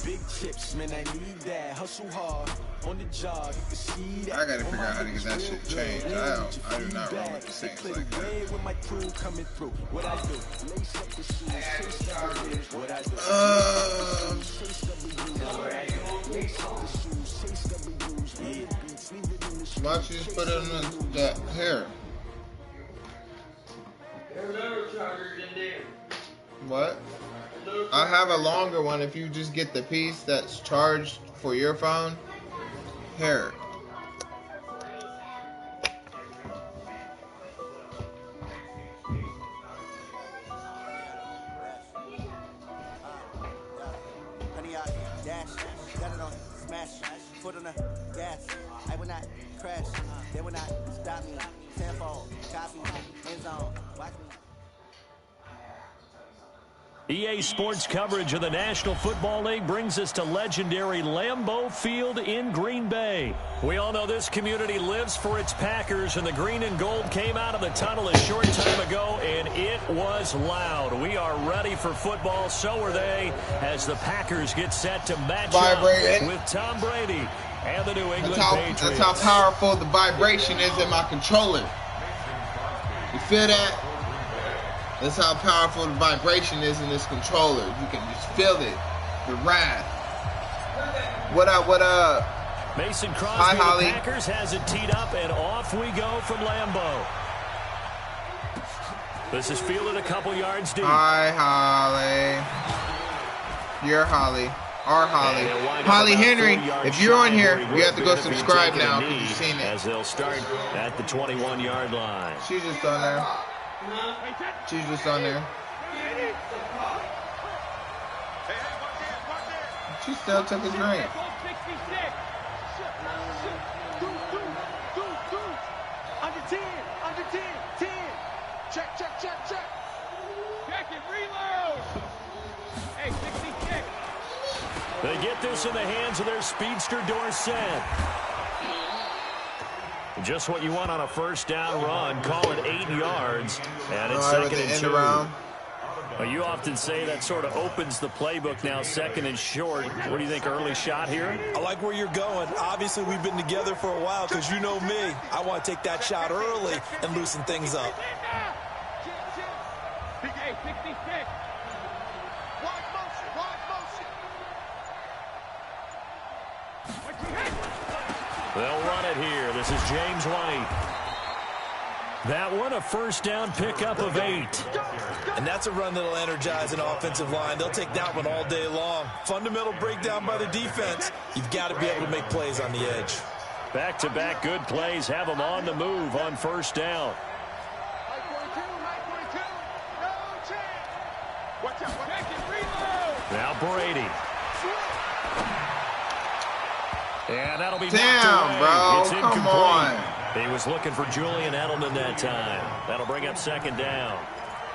Big chips, man, I need that. Hustle hard on the job. You can see that. I gotta figure out how to get that shit changed. I do not roll with the Saints like that. With my crew coming through. What I do? Lace up the shoes, chase the what I do? Why don't you just put it in that hair? What? I have a longer one if you just get the piece that's charged for your phone. Here. Honey, I dash, got it on, smash, foot on the gas. I will not crash, they will not stop me. Tenfold, copy, end zone, watch me. EA Sports coverage of the National Football League brings us to legendary Lambeau Field in Green Bay. We all know this community lives for its Packers, and the green and gold came out of the tunnel a short time ago, and it was loud. We are ready for football, so are they, as the Packers get set to match up with Tom Brady and the New England Patriots. That's how powerful the vibration is in my controller. You feel that? That's how powerful the vibration is in this controller. You can just feel it. The wrath. What up, what up? Mason Crosby, the Packers, has it teed up, and off we go from Lambeau. This is fielded a couple yards deep. Hi, Holly. You're Holly. Our Holly. Holly Henry, if you're on here, you have to go subscribe now because you've seen it. As they'll start at the 21-yard line. She's just on there. She's just on there. She still took his drink. Under 10, 10. Check. Check it, reload. Hey, 66. They get this in the hands of their speedster Dorsett. Just what you want on a first down run. Call it 8 yards. And it's second and 2. Well, you often say that sort of opens the playbook now, second and short. What do you think, early shot here? I like where you're going. Obviously, we've been together for a while because you know me. I want to take that shot early and loosen things up. Hey, 66. Wide motion. They'll run it here. This is James White. That one, a first down pickup of 8. And that's a run that'll energize an offensive line. They'll take that one all day long. Fundamental breakdown by the defense. You've got to be able to make plays on the edge. Back-to-back good plays have them on the move on first down. Now Brady. And that'll be damn, bro. It's incomplete. Come on. He was looking for Julian Edelman that time. That'll bring up second down.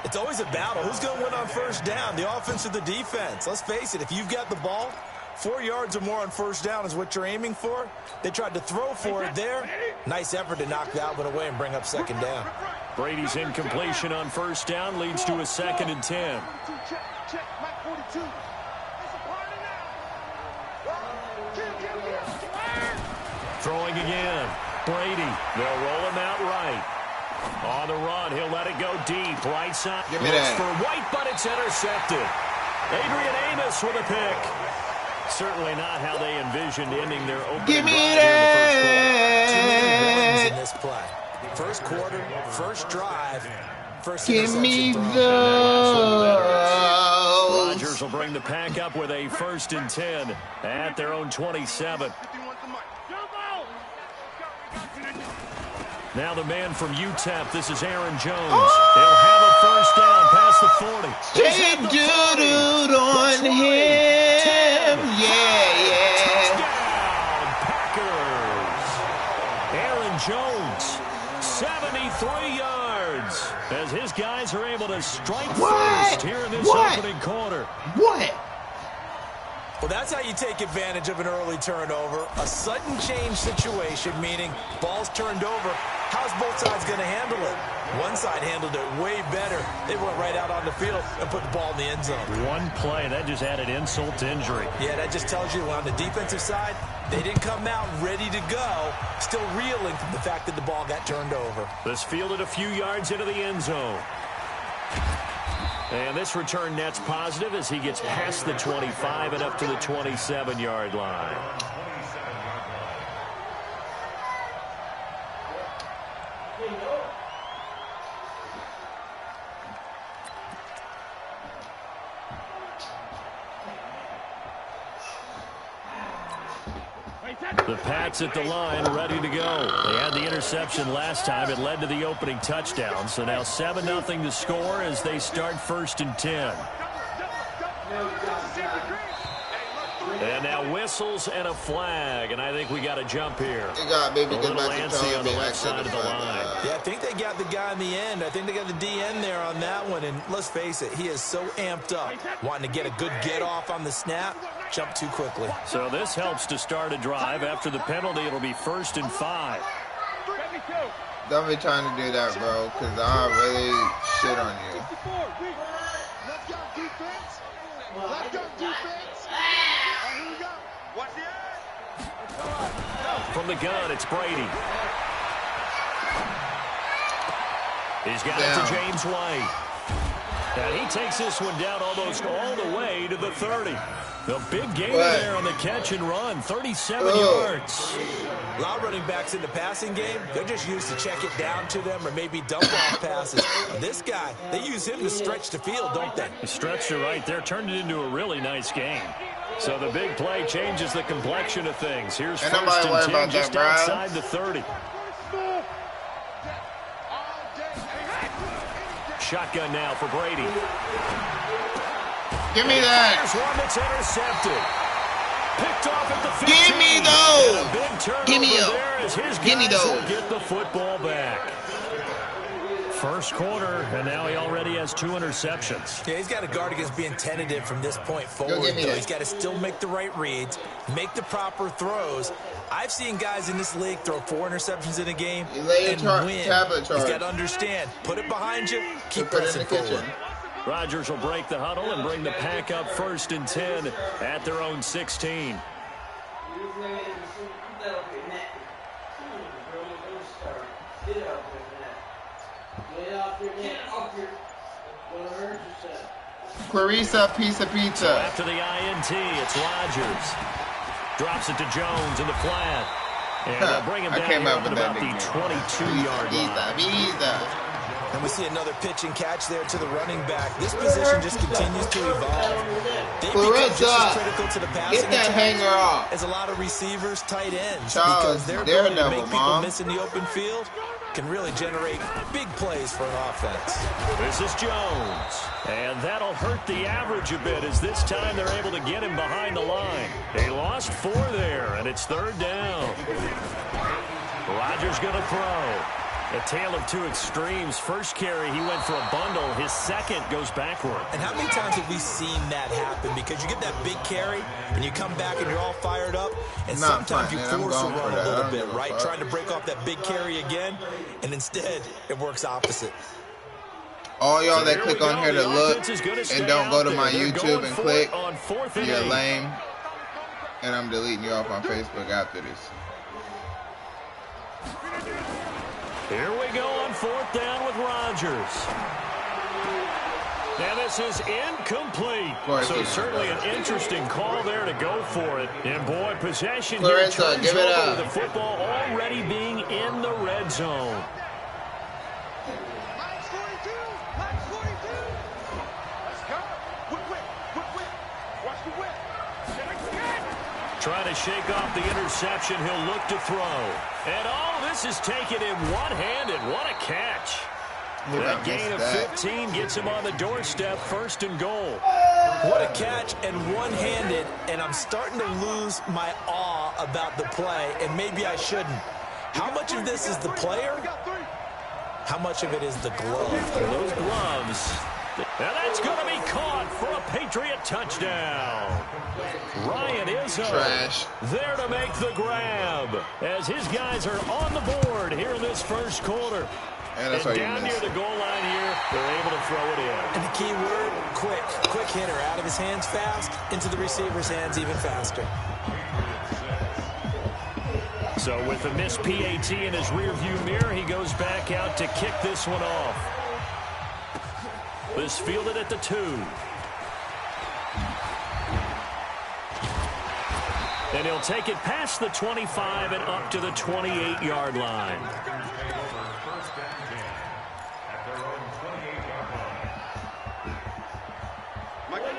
It's always a battle. Who's going to win on first down, the offense or the defense? Let's face it, if you've got the ball, 4 yards or more on first down is what you're aiming for. They tried to throw for it there. Nice effort to knock that one away and bring up second down. Brady's incompletion on first down leads to a second and 10. Throwing again. Brady. They'll roll him out right. On the run, he'll let it go deep. Right side. Looks for White, but it's intercepted. Adrian Amos with a pick. Certainly not how they envisioned ending their opening drive here in the first quarter. Too many warnings in this play. First quarter, first drive, first give me those. Rodgers will bring the pack up with a first and 10 at their own 27. Now the man from UTEP, this is Aaron Jones. He'll have a first down past the 40. Hey, dude on him. Yeah. Touchdown, Packers. Aaron Jones, 73 yards. As his guys are able to strike first here in this opening quarter. Well, that's how you take advantage of an early turnover. A sudden change situation, meaning ball's turned over. How's both sides going to handle it? One side handled it way better. They went right out on the field and put the ball in the end zone. One play, that just added insult to injury. Yeah, that just tells you on the defensive side, they didn't come out ready to go, still reeling from the fact that the ball got turned over. This fielded a few yards into the end zone. And this return net's positive as he gets past the 25 and up to the 27-yard line. The Pats at the line, ready to go. They had the interception last time. It led to the opening touchdown. So now 7-0 to score as they start 1st and 10. And now whistles and a flag, and I think we got a jump here. You got maybe a little antsy on the left side of the line. Yeah, I think they got the guy in the end. I think they got the DN there on that one. And let's face it, he is so amped up, wanting to get a good get off on the snap, jump too quickly. So this helps to start a drive. After the penalty, it'll be 1st and 5. Don't be trying to do that, bro, because I'll really shit on you. Let's go defense. Let's go defense. Here we go. Watch the From the gun, it's Brady. He's got it to James White. And he takes this one down almost all the way to the 30. The big gainer there on the catch and run, 37 yards. A lot of running backs in the passing game, they're just used to check it down to them or maybe dump off passes. This guy, they use him to stretch the field, don't they? Stretched it right there, turned it into a really nice game. So the big play changes the complexion of things. Here's 1st and 10 just outside the 30. Shotgun now for Brady. Give me that. Here's one that's intercepted. Picked off at the 15. Give me those. And a big turnover Give me there as his guys will get the football back. First quarter, and now he already has 2 interceptions. Yeah, he's got to guard against being tentative from this point forward. He's got to still make the right reads, make the proper throws. I've seen guys in this league throw 4 interceptions in a game and win. He's got to understand, put it behind you, keep pressing forward. Rodgers will break the huddle and bring the pack up 1st and 10 at their own 16. Clarissa, piece of pizza. So after the INT, it's Rodgers. Drops it to Jones in the flat. And they'll bring him down here up at about the 22-yard line. And we see another pitch and catch there to the running back. This position just continues to evolve. They become just as critical to the passing attack as a lot of receivers, tight ends. Because their ability to make people miss in the open field can really generate big plays for an offense. This is Jones. And that'll hurt the average a bit as this time they're able to get him behind the line. They lost 4 there, and it's 3rd down. Rodgers going to throw. A tale of 2 extremes. First carry, he went for a bundle. His second goes backward. And how many times have we seen that happen? Because you get that big carry, and you come back, and you're all fired up, and sometimes you force a run a little bit, right? Trying to break off that big carry again, and instead, it works opposite. All y'all that click on here to look and don't go to my YouTube and click, you're lame. And I'm deleting you off on Facebook after this. Here we go on 4th down with Rodgers. And this is incomplete. So certainly an interesting call there to go for it. And boy, possession here turns over with the football already being in the red zone. Trying to shake off the interception. He'll look to throw. And this is taken in one-handed. What a catch. That gain of 15 gets him on the doorstep, 1st and goal. What a catch and one-handed, and I'm starting to lose my awe about the play, and maybe I shouldn't. How much of this is the player? How much of it is the glove? Those gloves. And that's going to be caught for a Patriot touchdown. Ryan Izzo there to make the grab as his guys are on the board here in this first quarter. And that's why you down near missed the it. goal line here, they're able to throw it in. And the key word, quick. Quick hitter. Out of his hands fast, into the receiver's hands even faster. So with the missed PAT in his rearview mirror, he goes back out to kick this one off. This fielded at the 2. And he'll take it past the 25 and up to the 28-yard line.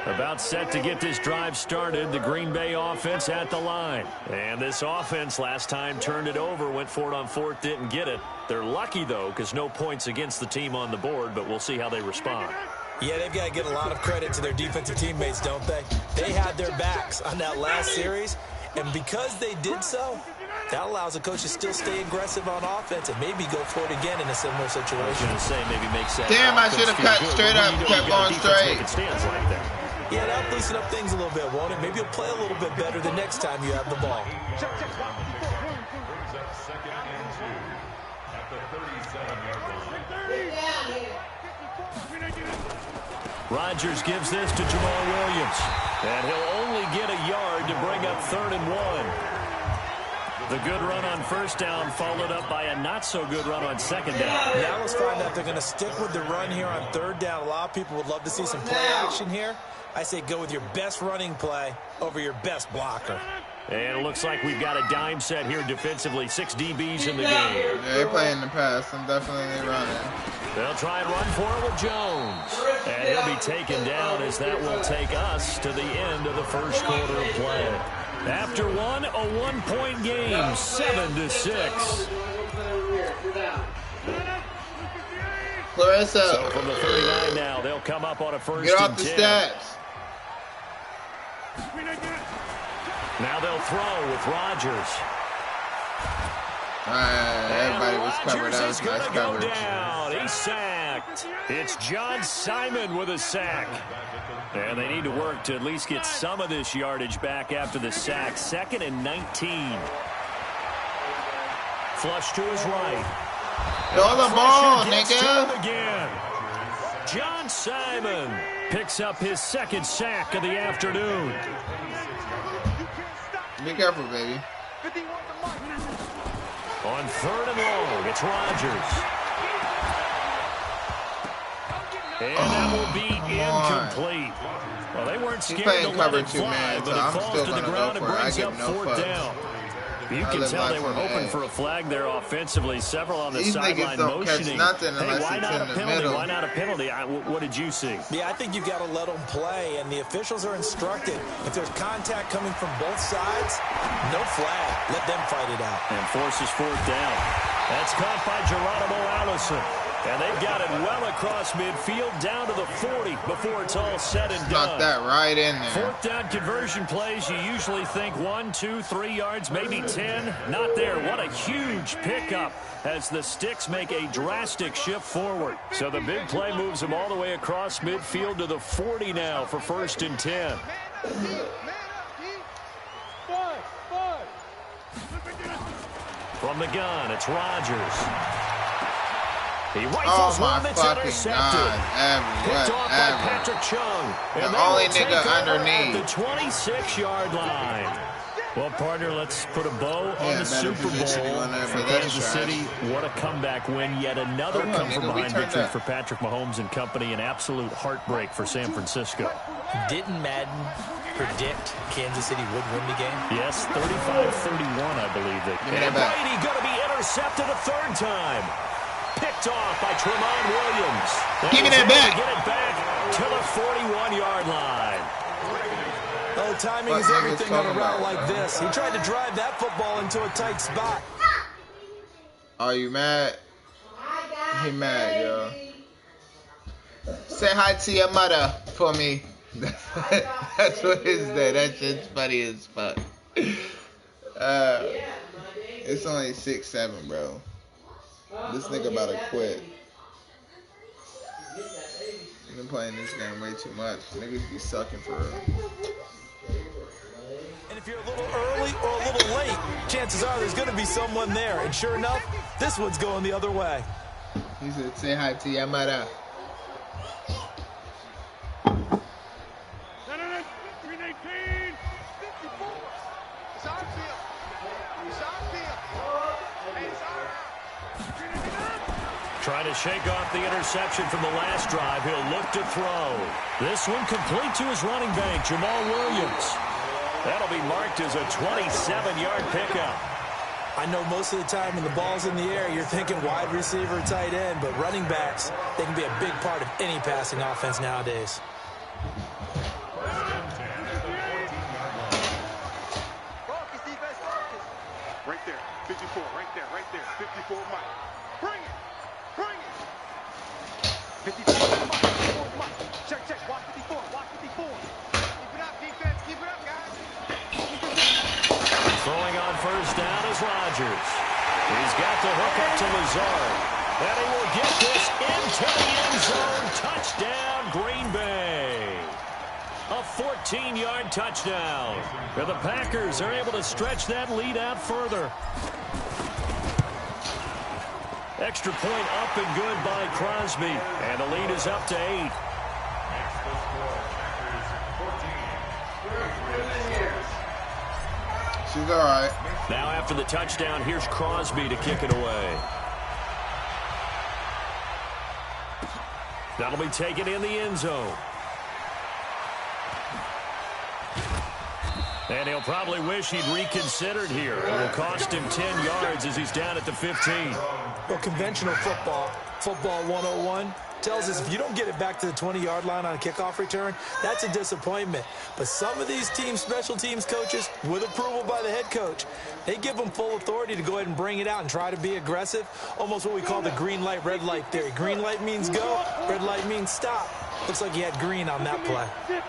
About set to get this drive started, the Green Bay offense at the line. And this offense last time turned it over, went for it on 4th, didn't get it. They're lucky, though, because no points against the team on the board, but we'll see how they respond. Yeah, they've got to get a lot of credit to their defensive teammates, don't they? They had their backs on that last series, and because they did so, that allows the coach to still stay aggressive on offense and maybe go for it again in a similar situation. I was going to say maybe makes sense. Damn, I should have cut straight up and kept going straight. It stands like that. Yeah, that'll loosen up things a little bit, won't it? Maybe you'll play a little bit better the next time you have the ball. Rodgers gives this to Jamal Williams. And he'll only get a yard to bring up 3rd and 1. The good run on 1st down followed up by a not-so-good run on 2nd down. Now let's find out they're going to stick with the run here on 3rd down. A lot of people would love to see some play action here. I say go with your best running play over your best blocker. And it looks like we've got a dime set here defensively. 6 DBs in the game. Yeah, they're playing the pass. I'm definitely running. They'll try and run for it with Jones. And he'll be taken down as that will take us to the end of the first quarter of play. After one, a 1-point game, 7-6. Clarissa. So from the 39 now, they'll come up on a 1st Get off and the 10. steps. Now they'll throw with Rodgers. Everybody was covered. That Rodgers was is nice going to go coverage. down. He's sacked. It's John Simon with a sack. And they need to work to at least get some of this yardage back after the sack. 2nd and 19. Flush to his right. Throw the ball, Gets to nigga. him again. John Simon picks up his 2nd sack of the afternoon. Be careful, baby. On 3rd and long, it's Rodgers. And that will be incomplete. Well, they weren't scared to let it fly, but it falls to the ground and brings up 4th down. You can tell they were hoping for a flag there offensively. Several on the sideline motioning. Hey, why not a penalty? Why not a penalty? What did you see? Yeah, I think you've got to let them play, and the officials are instructed. If there's contact coming from both sides, no flag. Let them fight it out. And forces 4th down. That's caught by Geronimo Allison. And they've got it well across midfield down to the 40 before it's all said and done. Knock that right in there. 4th down conversion plays, you usually think 1, 2, 3 yards, maybe 10. Not there. What a huge pickup as the Sticks make a drastic shift forward. So the big play moves them all the way across midfield to the 40 now for 1st and 10. From the gun, it's Rodgers. He rifles one that's intercepted. Picked off by Patrick Chung. And the only nigga underneath. The 26-yard line. Well, partner, let's put a bow on the Super Bowl for Kansas City. What a comeback win. Yet another come-from-behind victory for Patrick Mahomes and company. An absolute heartbreak for San Francisco. Didn't Madden predict Kansas City would win the game? Yes, 35-31, I believe. And Brady going to be intercepted a 3rd time. Picked off by Tremont Williams. Give me that back. Get it back to the 41-yard line. Oh, timing is everything on a route like this. He tried to drive that football into a tight spot. Are you mad? He mad, yo. Say hi to your mother for me. That's what it is there. That shit's funny as fuck. It's only 6-7, bro. This nigga about to quit. I've been playing this game way too much. Niggas be sucking for real. And if you're a little early or a little late, chances are there's going to be someone there. And sure enough, this one's going the other way. He said, say hi to Yamada. Trying to shake off the interception from the last drive. He'll look to throw. This one complete to his running back, Jamal Williams. That'll be marked as a 27-yard pickup. I know most of the time when the ball's in the air, you're thinking wide receiver, tight end, but running backs, they can be a big part of any passing offense nowadays. Right there, 54, right there, 54, Mike. Bring it, bring it. 54, Mike, check, watch 54, watch 54. Keep it up, defense, keep it up, guys. Throwing on first down is Rodgers. He's got the hook up to Lazard. And he will get this into the end zone. Touchdown, Green Bay. A 14-yard touchdown. And the Packers are able to stretch that lead out further. Extra point up and good by Crosby. And the lead is up to 8. She's all right. Now after the touchdown, here's Crosby to kick it away. That'll be taken in the end zone. And he'll probably wish he'd reconsidered here. It will cost him 10 yards as he's down at the 15. Well, conventional football 101, tells us if you don't get it back to the 20-yard line on a kickoff return, that's a disappointment. But some of these teams, special teams coaches, with approval by the head coach, they give them full authority to go ahead and bring it out and try to be aggressive, almost what we call the green light, red light theory. Green light means go, red light means stop. Looks like he had green on that play. 36,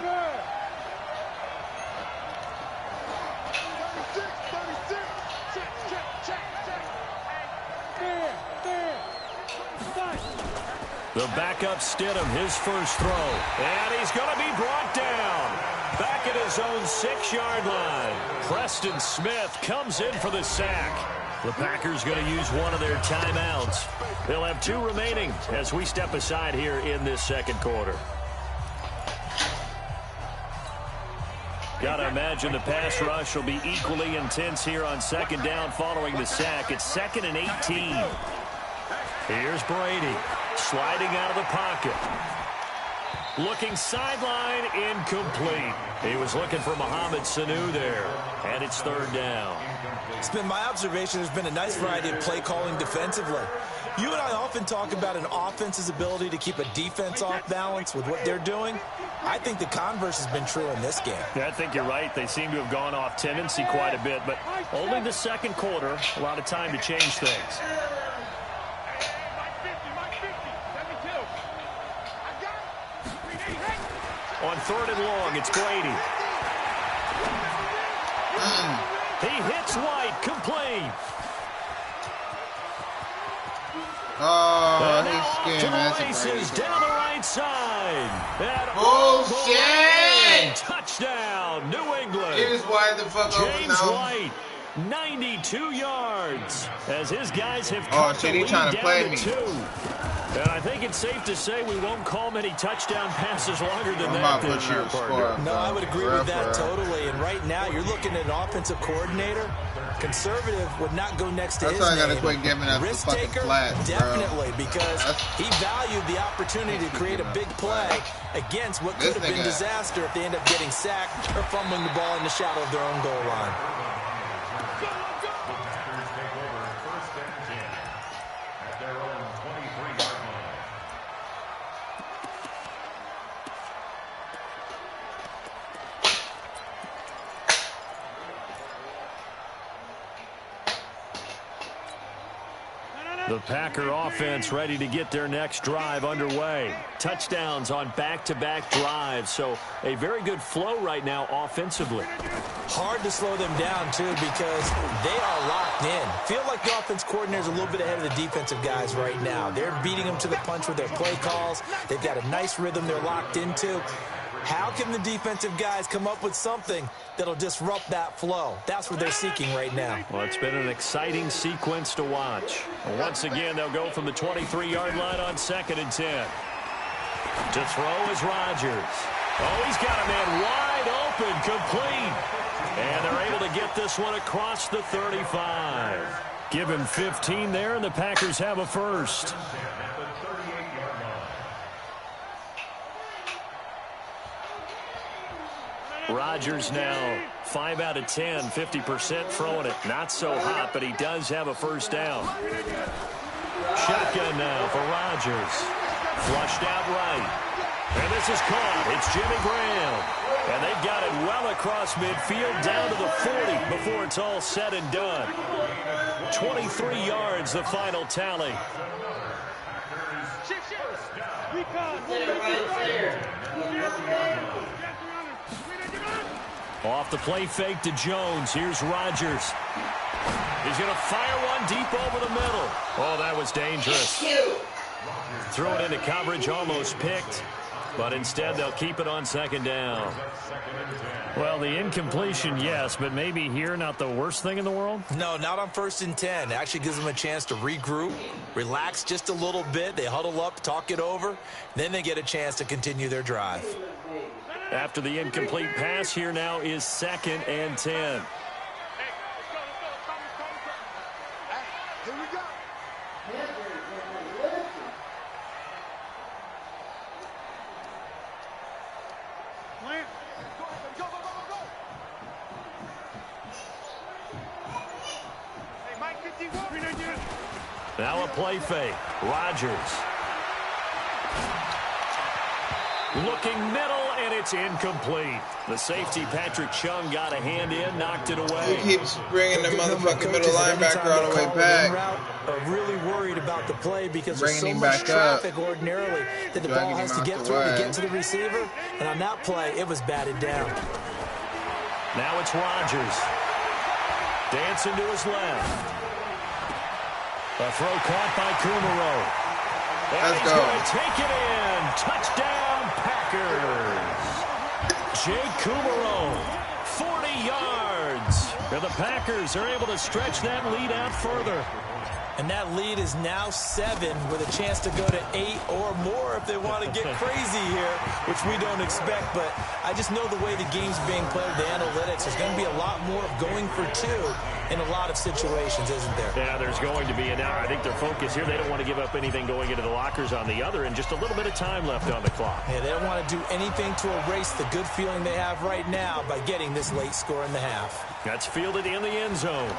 The backup Stidham, his first throw. And he's going to be brought down. Back at his own 6-yard line. Preston Smith comes in for the sack. The Packers going to use one of their timeouts. They'll have 2 remaining as we step aside here in this second quarter. Got to imagine the pass rush will be equally intense here on second down following the sack. It's 2nd and 18. Here's Brady. Sliding out of the pocket. Looking sideline, incomplete. He was looking for Mohamed Sanu there. And it's 3rd down. It's been my observation there's been a nice variety of play calling defensively. You and I often talk about an offense's ability to keep a defense off balance with what they're doing. I think the converse has been true in this game. Yeah, I think you're right. They seem to have gone off tendency quite a bit, but only the second quarter, a lot of time to change things. On 3rd and long, it's Brady. He hits White, complete. Oh, he's To scared, man. the races, down the right side. And Bullshit! Touchdown, New England. He was wide the fuck open James though. White, 92 yards. As his guys have Oh, cut shit, the he lead trying to down play to me. 2. And I think it's safe to say we won't call many touchdown passes longer than I'm that about this putting year, up a score partner. up, No, bro. I would agree For with that real. totally. And right now, you're looking at an offensive coordinator. Conservative would not go next to That's his why I gotta name. quit giving up the Risk fucking taker, flats, bro. definitely, because That's- he valued the opportunity to create a big play against what This could have been nigga- disaster if they end up getting sacked or fumbling the ball in the shadow of their own goal line. The Packer offense ready to get their next drive underway. Touchdowns on back-to-back drives, so a very good flow right now offensively. Hard to slow them down, too, because they are locked in. Feel like the offense coordinator's a little bit ahead of the defensive guys right now. They're beating them to the punch with their play calls. They've got a nice rhythm they're locked into. How can the defensive guys come up with something that'll disrupt that flow? That's what they're seeking right now. Well, it's been an exciting sequence to watch. Once again, they'll go from the 23-yard line on 2nd and 10. To throw is Rodgers. Oh, he's got a man wide open, complete. And they're able to get this one across the 35. Give him 15 there, and the Packers have a first. Rodgers now 5 out of 10, 50% throwing it. Not so hot, but he does have a first down. Shotgun now for Rodgers. Flushed out right. And this is caught. It's Jimmy Graham. And they've got it well across midfield down to the 40 before it's all said and done. 23 yards, the final tally. Off the play fake to Jones. Here's Rodgers. He's going to fire one deep over the middle. Oh, that was dangerous. Throw it into coverage, almost picked. But instead, they'll keep it on 2nd down. Well, the incompletion, yes, but maybe here not the worst thing in the world? No, not on 1st and 10. It actually gives them a chance to regroup, relax just a little bit. They huddle up, talk it over. Then they get a chance to continue their drive. After the incomplete pass, here now is 2nd and 10. Here we go. Plant. Go. Hey, Mike 51. Now a play fake. Rodgers. Looking middle, and it's incomplete. The safety, Patrick Chung, got a hand in, knocked it away. He keeps bringing the motherfucking middle linebacker all the way back. Are really worried about the play because there's Bringing so him much back up. traffic ordinarily that the Dragging ball has him to out get the through to way. get to the receiver. And on that play, it was batted down. Now it's Rodgers. Dancing to his left. A throw caught by Kumaro. And Let's he's go. going to take it in. Touchdown, Packers. Jake Kumaro, 40 yards. And the Packers are able to stretch that lead out further. And that lead is now 7 with a chance to go to 8 or more if they want to get crazy here, which we don't expect. But I just know the way the game's being played, the analytics, there's going to be a lot more of going for 2 in a lot of situations, isn't there? Yeah, there's going to be. And now I think their focus here, they don't want to give up anything going into the lockers on the other, and just a little bit of time left on the clock. Yeah, they don't want to do anything to erase the good feeling they have right now by getting this late score in the half. That's fielded in the end zone.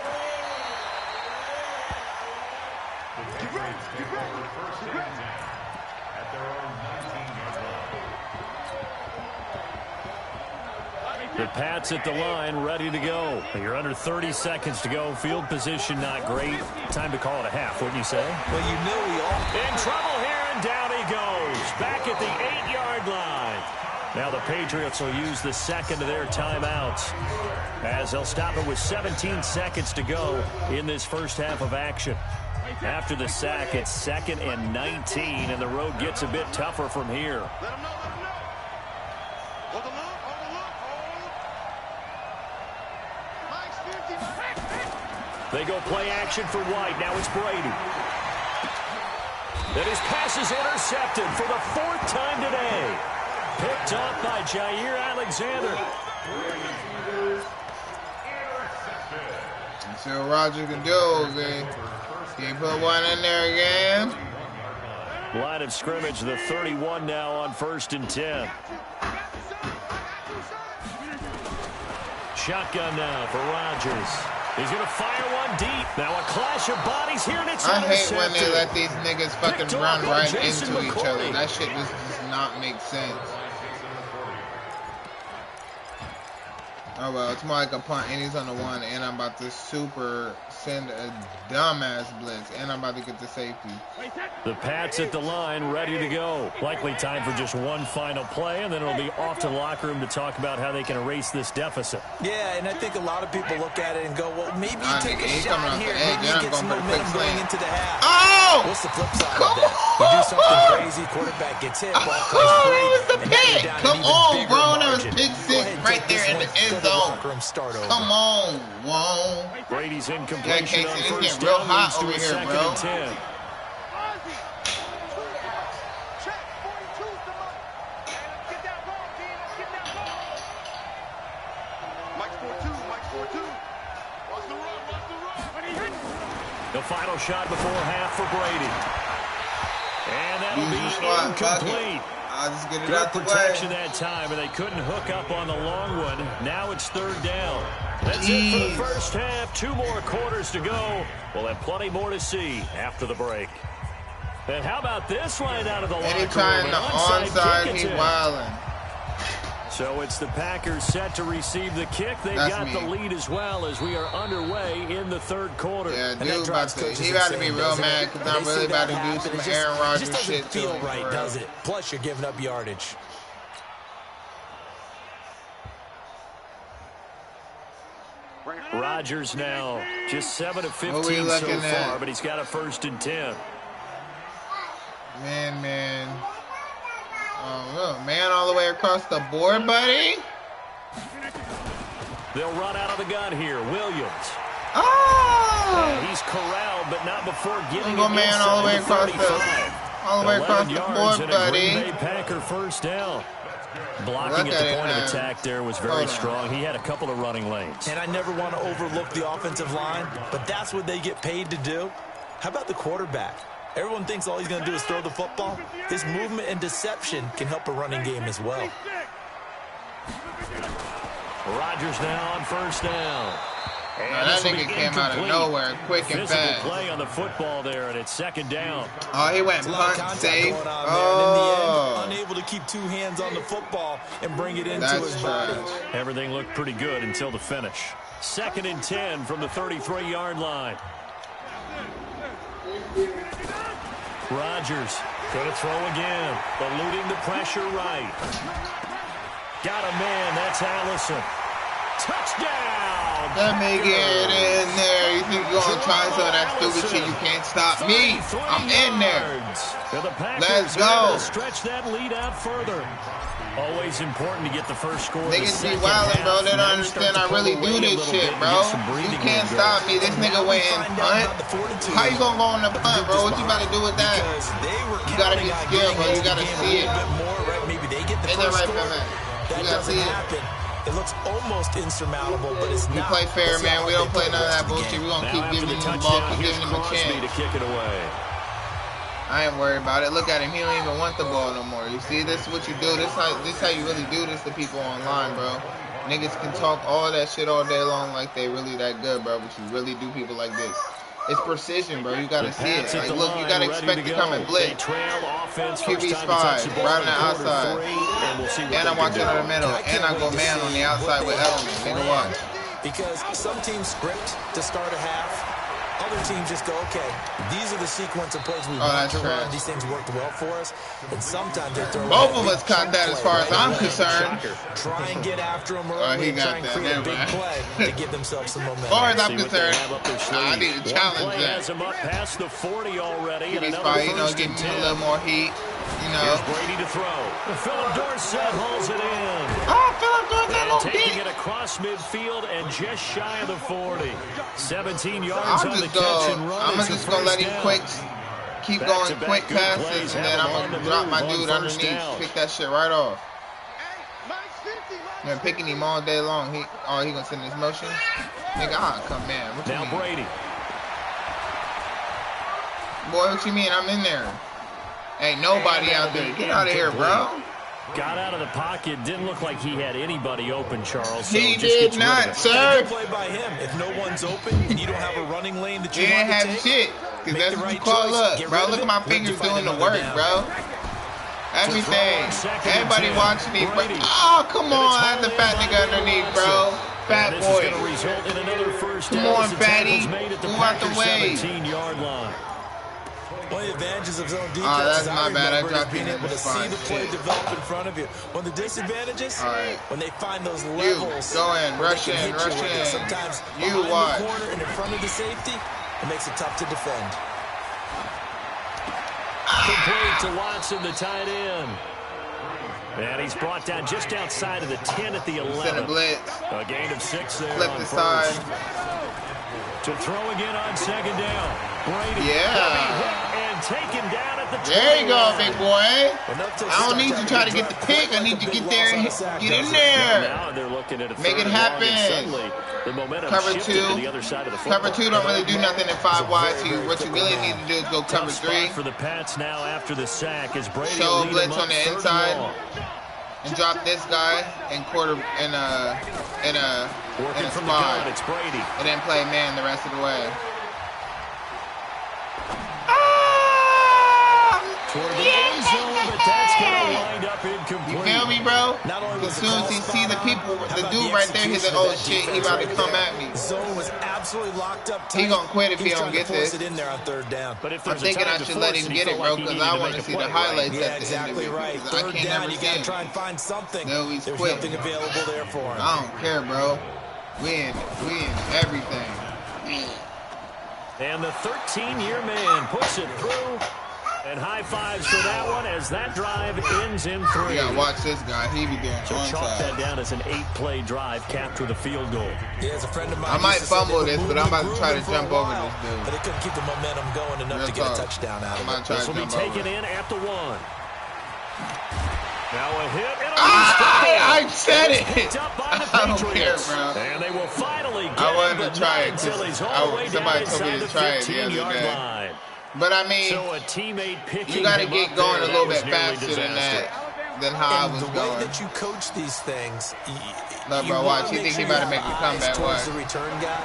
The Pats at the line, ready to go. You're under 30 seconds to go. Field position not great. Time to call it a half, wouldn't you say? Well, you know we all... In trouble here, and down he goes. Back at the 8-yard line. Now the Patriots will use the second of their timeouts, as they'll stop it with 17 seconds to go in this first half of action. After the sack, it's 2nd and 19, and the road gets a bit tougher from here. Let him know. Hold the look. Mike's 50. They go play action for White. Now it's Brady. And his pass is intercepted for the 4th time today. Picked up by Jair Alexander. Let's see what Roger can do, man. Can he put one in there again? Line of scrimmage, the 31 now on 1st and 10. Shotgun now for Rodgers. He's going to fire one deep. Now a clash of bodies here, and it's I hate intercepted. when they let these niggas fucking Picked run off by right Jason into each other. McCourty. That shit just does not make sense. Oh well, it's more like a punt, and he's on the 1, and I'm about to super send a dumbass blitz, and I'm about to get the safety. The Pats at the line, ready to go. Likely time for just one final play, and then it'll be off to the locker room to talk about how they can erase this deficit. Yeah, and I think a lot of people look at it and go, well, maybe you take a he's shot coming off here. the edge. Maybe Then you I'm get some going for the quick momentum going slant. into the half. Oh! What's the flip side Come of that? You do something crazy, quarterback gets hit, ball plays Oh, free, it was the and now you're pick! down an Come even on, bigger bro. That was margin. pick Go 6 ahead and right take there this in the one, go end to the zone. locker room, start over. Come on, Wong. Brady's Yeah, incompletion Casey, on it's first getting real down hot leads to over a here, 2nd bro. and 10. Ozzy, 2 yards. Check, 42's the mark. Get that ball, team. Get that ball. Mike's 4-2. Mike's 4-2. Watch the run. Watch the run. The final shot before half for Brady. And that'll Use be your slot, fuck it. incomplete. I'll just get it Good out the protection way. that time, and they couldn't hook up on the long one. Now it's 3rd down. That's it Jeez. for the first half. 2 more quarters to go. We'll have plenty more to see after the break. And how about this line out of the locker room? Anytime An the onside onside, kick he attempt. wildin'. So it's the Packers set to receive the kick. They've That's got me. the lead as well as we are underway in the 3rd quarter. Yeah, And that dude, drives about to, coaches he about to be insane, real doesn't mad it? because I'm They really see about to that do happen, some it Aaron just Rodgers doesn't shit to feel him. right, for does real. it? Plus, you're giving up yardage. Rodgers now just 7 of What we 15 so looking at? far, but he's got a 1st and 10. Man. Oh, look, man all the way across the board, buddy. They'll run out of the gun here. Williams. Oh! He's corralled, but not before getting Go it man inside all the way the across 35. all the way across 11 the yards board, and a Green buddy. Bay Packer 1st down. Blocking Look at at the it point now. of attack there was very Hold on. strong. He had a couple of running lanes. And I never want to overlook the offensive line, but that's what they get paid to do. How about the quarterback? Everyone thinks all he's going to do is throw the football. His movement and deception can help a running game as well. Rodgers now on 1st down. Now, that nigga came out of nowhere, quick and Physical fast. play on the football there, and it's 2nd down. Oh, he went There's a lot of punt contact safe. going on there, Oh, and in the end, unable to keep 2 hands on the football and bring it into that's his body. trash. Everything looked pretty good until the finish. 2nd and 10 from the 33-yard line. Rodgers gonna throw again, eluding the pressure right. Got a man, that's Allison. Touchdown! Let me get in there. You think you're going to try some of that stupid shit? You can't stop me. I'm in there. Let's go. Stretch that lead out further. Always important to get the first score. Niggas be wildin', bro. They don't understand I really do this shit, bro. You can't stop me. This nigga went in punt. How you gonna go on the punt, bro? What you about to do with that? You gotta be skilled, bro. You gotta see it. Maybe they get the Ain't that first right, score. man? That You gotta doesn't see it. happen. It looks almost insurmountable, but it's We not. play fair, Let's see man. how We they don't play the none of rest that the bullshit. game. We gonna Now keep after giving the him the ball, touchdown, keep here's giving him a Crosby to chance. kick it away. I ain't worried about it. Look at him. He don't even want the ball no more. You see, this is what you do. This how you really do this to people online, bro. Niggas can talk all that shit all day long like they really that good, bro. But you really do people like this. It's precision, bro. You gotta see it. Like, look, you gotta expect to come and blitz. QB spy, right on the outside. And I'm watching in the middle. And I go man on the outside with Edelman. Nigga, watch. Because some teams script to start a half. Other teams just go, okay, these are the sequence of plays we want to run. These things worked well for us. And sometimes they throw both of us caught that as far as I'm concerned. Try and get after them early and try and create a big play to give themselves some momentum. As far as I'm concerned, I need to challenge that. Has him up past the 40 already. He's probably, give me a little more heat. Here's Brady to throw. Philip Dorsett hauls it in. Oh, Philip Dorsett, little taking beat. it across midfield and just shy of the 40. 17 yards on the catch and run. I'm just gonna let him keep going quick passes, and then I'm gonna drop my dude underneath. Pick that shit right off. Been picking him all day long. He gonna send his motion. Nigga, come man. What you now mean? Brady. Boy, what you mean? I'm in there. Ain't nobody out there. Get out of here, bro. Got out of the pocket. Didn't look like he had anybody open, Charles. So He did not, sir. Play by him. If no one's open and you don't have a running lane that you He want ain't to have take, shit. Because that's what you call up, bro. Look at my fingers doing the work, bro. Everything. Everybody watching me. Oh, come on. I had the fat nigga underneath, bro. Fat this boy. is going to result in another first Come down on, as the fatty. tackle's made at the Move out the Packers' way. 17-yard line. One of the advantages of zone defense that's is my bad. I remember, is dropped being you in able the to spot. see the play Shit. develop in front of you. One of the disadvantages, when they find those levels, go in, where rush they can in, hit you rush with it. in. Sometimes You behind watch. the corner and in front of the safety, it makes it tough to defend. Complete to Watson, the tight end. And he's brought down just outside of the 10 at the 11. Send a blitz. A gain of 6 there Flip on the first. side. To throw again on second down. Brady Yeah. will be hit and taken down at the 20. There you go, big boy. Enough I don't need to try to get the pick. I need to get there and get in there. Now they're looking at a Make it third and long, happen. and suddenly the momentum Cover shifted two. to the other side of the football. Cover 2 don't really do nothing in 5 wide. So what you really need to do is go cover Tough spot 3. for the Pats now after the sack as Brady Show will lead blitz them up on the 3rd and inside. long. And drop this guy and quarter in a Working from the spot. gun, it's Brady. And then play man the rest of the way. Toward the end zone, but that's going to wind up incomplete. You feel me, bro? Not only As was the soon as call he spot see the on, people, how the about dude the right there, he's like, execution oh of that shit, he defense about to right come there. at me. Zone was absolutely locked up tight. He gonna quit if he He's don't trying to get force this. it in there on 3rd down. But if I'm there's thinking a I time to should force let it, him he get felt it, bro, like he because needed I to want make to a see the play, highlights Yeah, at the end exactly of it. right. Because I 3rd can't down, never you see got to him. try and find something. No, he's There's quick. nothing available there for him. I don't care, bro. We in everything. And the 13-year man puts it through. And high fives for that one as that drive ends in 3. You gotta watch this guy. He be getting So chalk that onside. down as an 8-play drive capped with a field goal. Yeah, as a friend of mine I might used to say fumble they this, were but I'm about to moving try the to groove jump for a over while, this dude. But they couldn't keep the momentum going enough Real to get a talk. touchdown out I'm of about it. to try This to will be jump taken over. in at the 1. Now a hit and a I said it. picked up by the I don't care, Patriots. bro. And they will finally get I wanted him, but to try not it, 'cause until he's all the way somebody down told me inside to the try it the other 15-yard day. line. But I mean, So a teammate picking you gotta him get up going there, a little that was bit nearly faster than disaster. that, than how I And was the way going. that you coach these things, Look, you bro, wanna watch. He make think he sure about to you make a have comeback. eyes towards Watch. the return guy,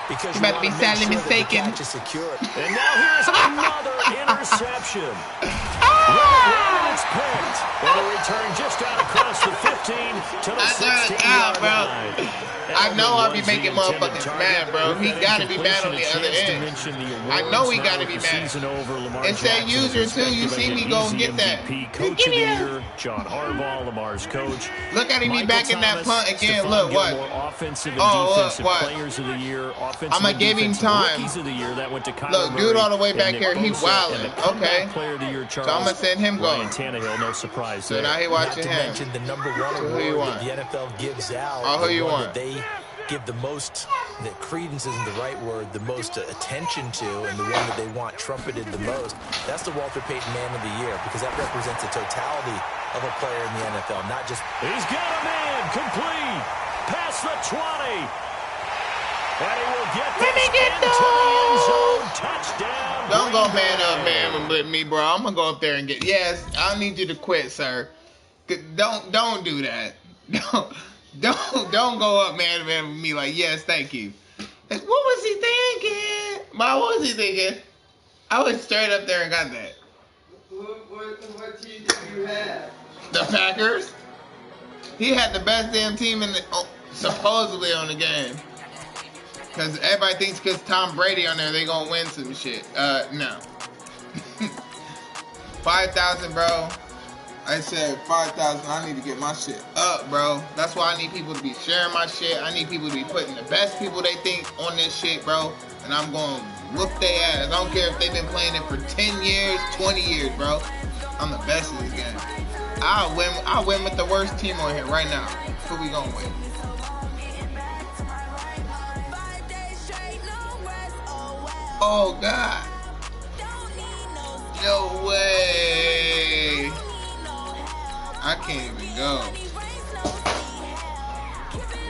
because He you about to be wanna make sadly sure that the mistaken. catch is secure. And now here's another interception. Right, it's picked. And a return just out across the 15 to the 16-yard line. I know I'll be Was the making intended motherfuckers target. mad, bro. With He that gotta be mad on the incompletion, other a chance to end. mention the I awards. know he Now gotta with be the mad. season over, Lamar It said Jackson user is too. You see speculated me go easy get that. MVP, Just Coach give of me the that. Year, John Harbaugh, Lamar's coach. Look at him, he Michael back in that Thomas, punt again. Stephon Look, what? Gilmore, offensive and Oh, look, defensive what? players of the year, offensive I'ma and give him defensive time. rookies of the year. That went to Kyler Look, Murray dude all the way and back Nick here, he Bosa, and the wildin'. comeback Okay. player of the year, Charles. So I'ma send him Ryan going. Tannehill, no surprise So there. now he Not watching to him. mention the number one So who you award want? that the NFL gives out. Oh, who the you one want? that they give the most, that credence isn't the right word, the most attention to, and the one that they want trumpeted the most. That's the Walter Payton Man of the Year, because that represents the totality of a player in the NFL, not just... He's got a man, complete, past the 20. And he will get this into the end zone. Touchdown. Don't go Green man Bay. up, man, with me, bro. I'm gonna go up there and get. Yes, I need you to quit, sir. Don't do that. Don't go up, man, with me. Like, yes, thank you. Like, what was he thinking? What was he thinking? I was straight up there and got that. What team do you have? The Packers. He had the best damn team in the supposedly on the game. Cause everybody thinks cause Tom Brady on there they gonna win some shit. No. 5,000, bro. I said 5,000. I need to get my shit up, bro. That's why I need people to be sharing my shit. I need people to be putting the best people they think on this shit, bro. And I'm gonna whoop their ass. I don't care if they've been playing it for 10 years, 20 years, bro. I'm the best in this game. I'll win with the worst team on here right now. Who we gonna win? Oh, God. No way. I can't even go.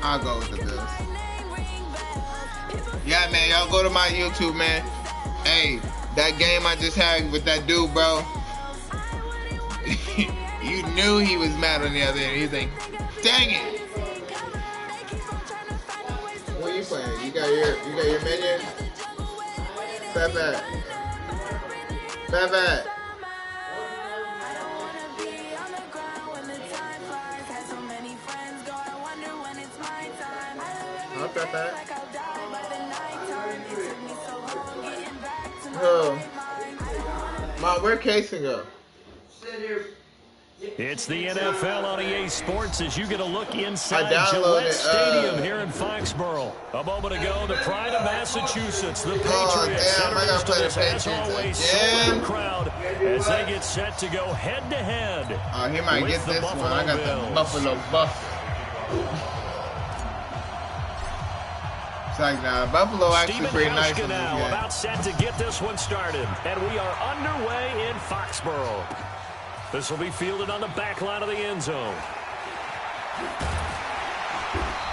I'll go with the Bills. Yeah, man. Y'all go to my YouTube, man. Hey, that game I just had with that dude, bro. You knew he was mad on the other end. He's like, dang it. What are you playing? You got your minion? Fat. up that fast. Oh. Mom, where'd Casey go? Sit here. It's the NFL on EA Sports as you get a look inside downloaded, Gillette Stadium here in Foxborough. A moment ago, the pride of Massachusetts, the Patriots, introduced to this, as always, so crowd as they get set to go head-to-head. Oh, he might get this one. I got the Buffalo Buff. It's like, nah, Buffalo actually pretty nice. Now about set to get this one started, and we are underway in Foxborough. This will be fielded on the back line of the end zone.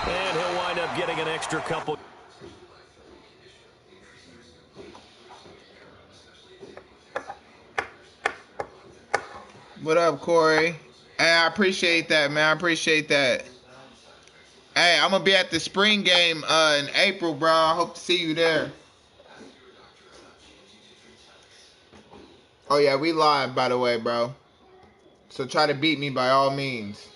And he'll wind up getting an extra couple. What up, Corey? Hey, I appreciate that, man. I appreciate that. Hey, I'm going to be at the spring game in April, bro. I hope to see you there. Oh, yeah, we live, by the way, bro. So try to beat me by all means.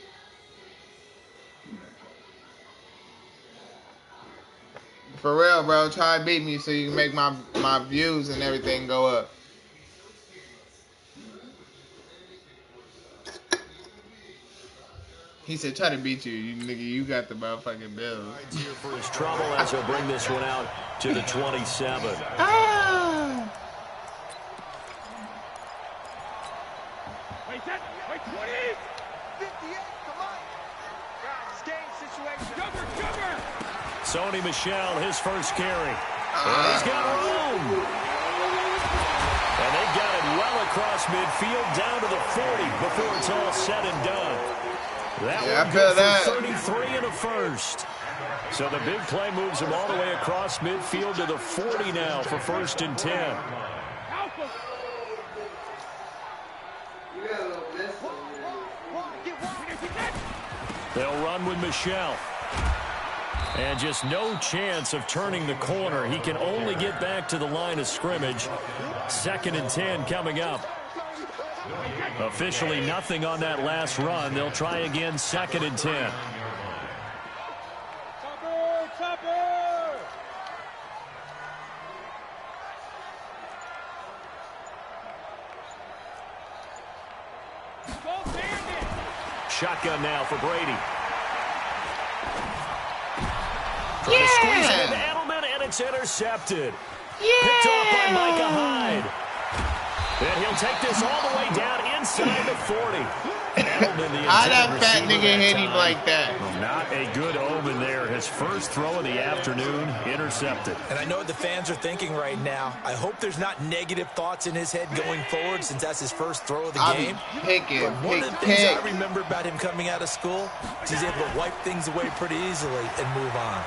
For real, bro. Try to beat me so you can make my views and everything go up. He said, try to beat you. You nigga, you got the motherfucking Bills. Here for his trouble as he'll bring this one out to the 27. Ah! Wait, 20. 58, come on. Guys, game situation. Cover. Sony Michel, his first carry. And he's got room. And they got it well across midfield down to the 40 before it's all said and done. That one good for 33 and a first. So the big play moves him all the way across midfield to the 40 now for 1st and 10. They'll run with Michel. And just no chance of turning the corner. He can only get back to the line of scrimmage. 2nd and 10 coming up. Officially nothing on that last run. They'll try again 2nd and 10. Shotgun now for Brady. Trying to squeeze it into Edelman, and it's intercepted. Picked off by Micah Hyde. And he'll take this all the way down inside the 40. How that fat nigga hit him like that? Not a good omen there. His first throw of the afternoon, intercepted. And I know what the fans are thinking right now. I hope there's not negative thoughts in his head going forward since that's his first throw of the game. One of the things I remember about him coming out of school is he's able to wipe things away pretty easily and move on.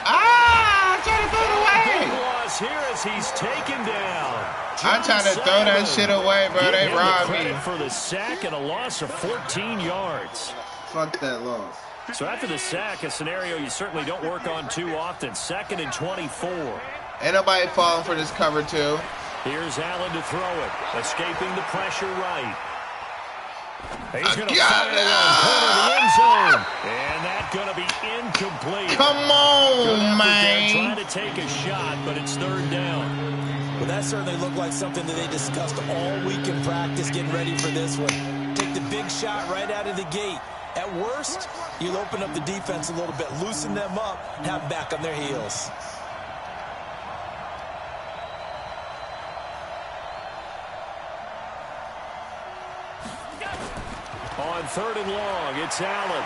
I'm trying to throw it away. Big loss here as he's taken down. I'm trying to throw that shit away, bro. They robbed me. For the sack and a loss of 14 yards. Fuck that loss. So after the sack, a scenario you certainly don't work on too often. 2nd and 24. Ain't nobody falling for this cover two. Here's Allen to throw it. Escaping the pressure right. He's going to fire it around the corner of the end zone. And that's going to be incomplete. Come on, man. Trying to take a shot, but it's 3rd down. Well, that certainly looked like something that they discussed all week in practice getting ready for this one. Take the big shot right out of the gate. At worst, you'll open up the defense a little bit, loosen them up, and have them back on their heels. On 3rd and long, it's Allen.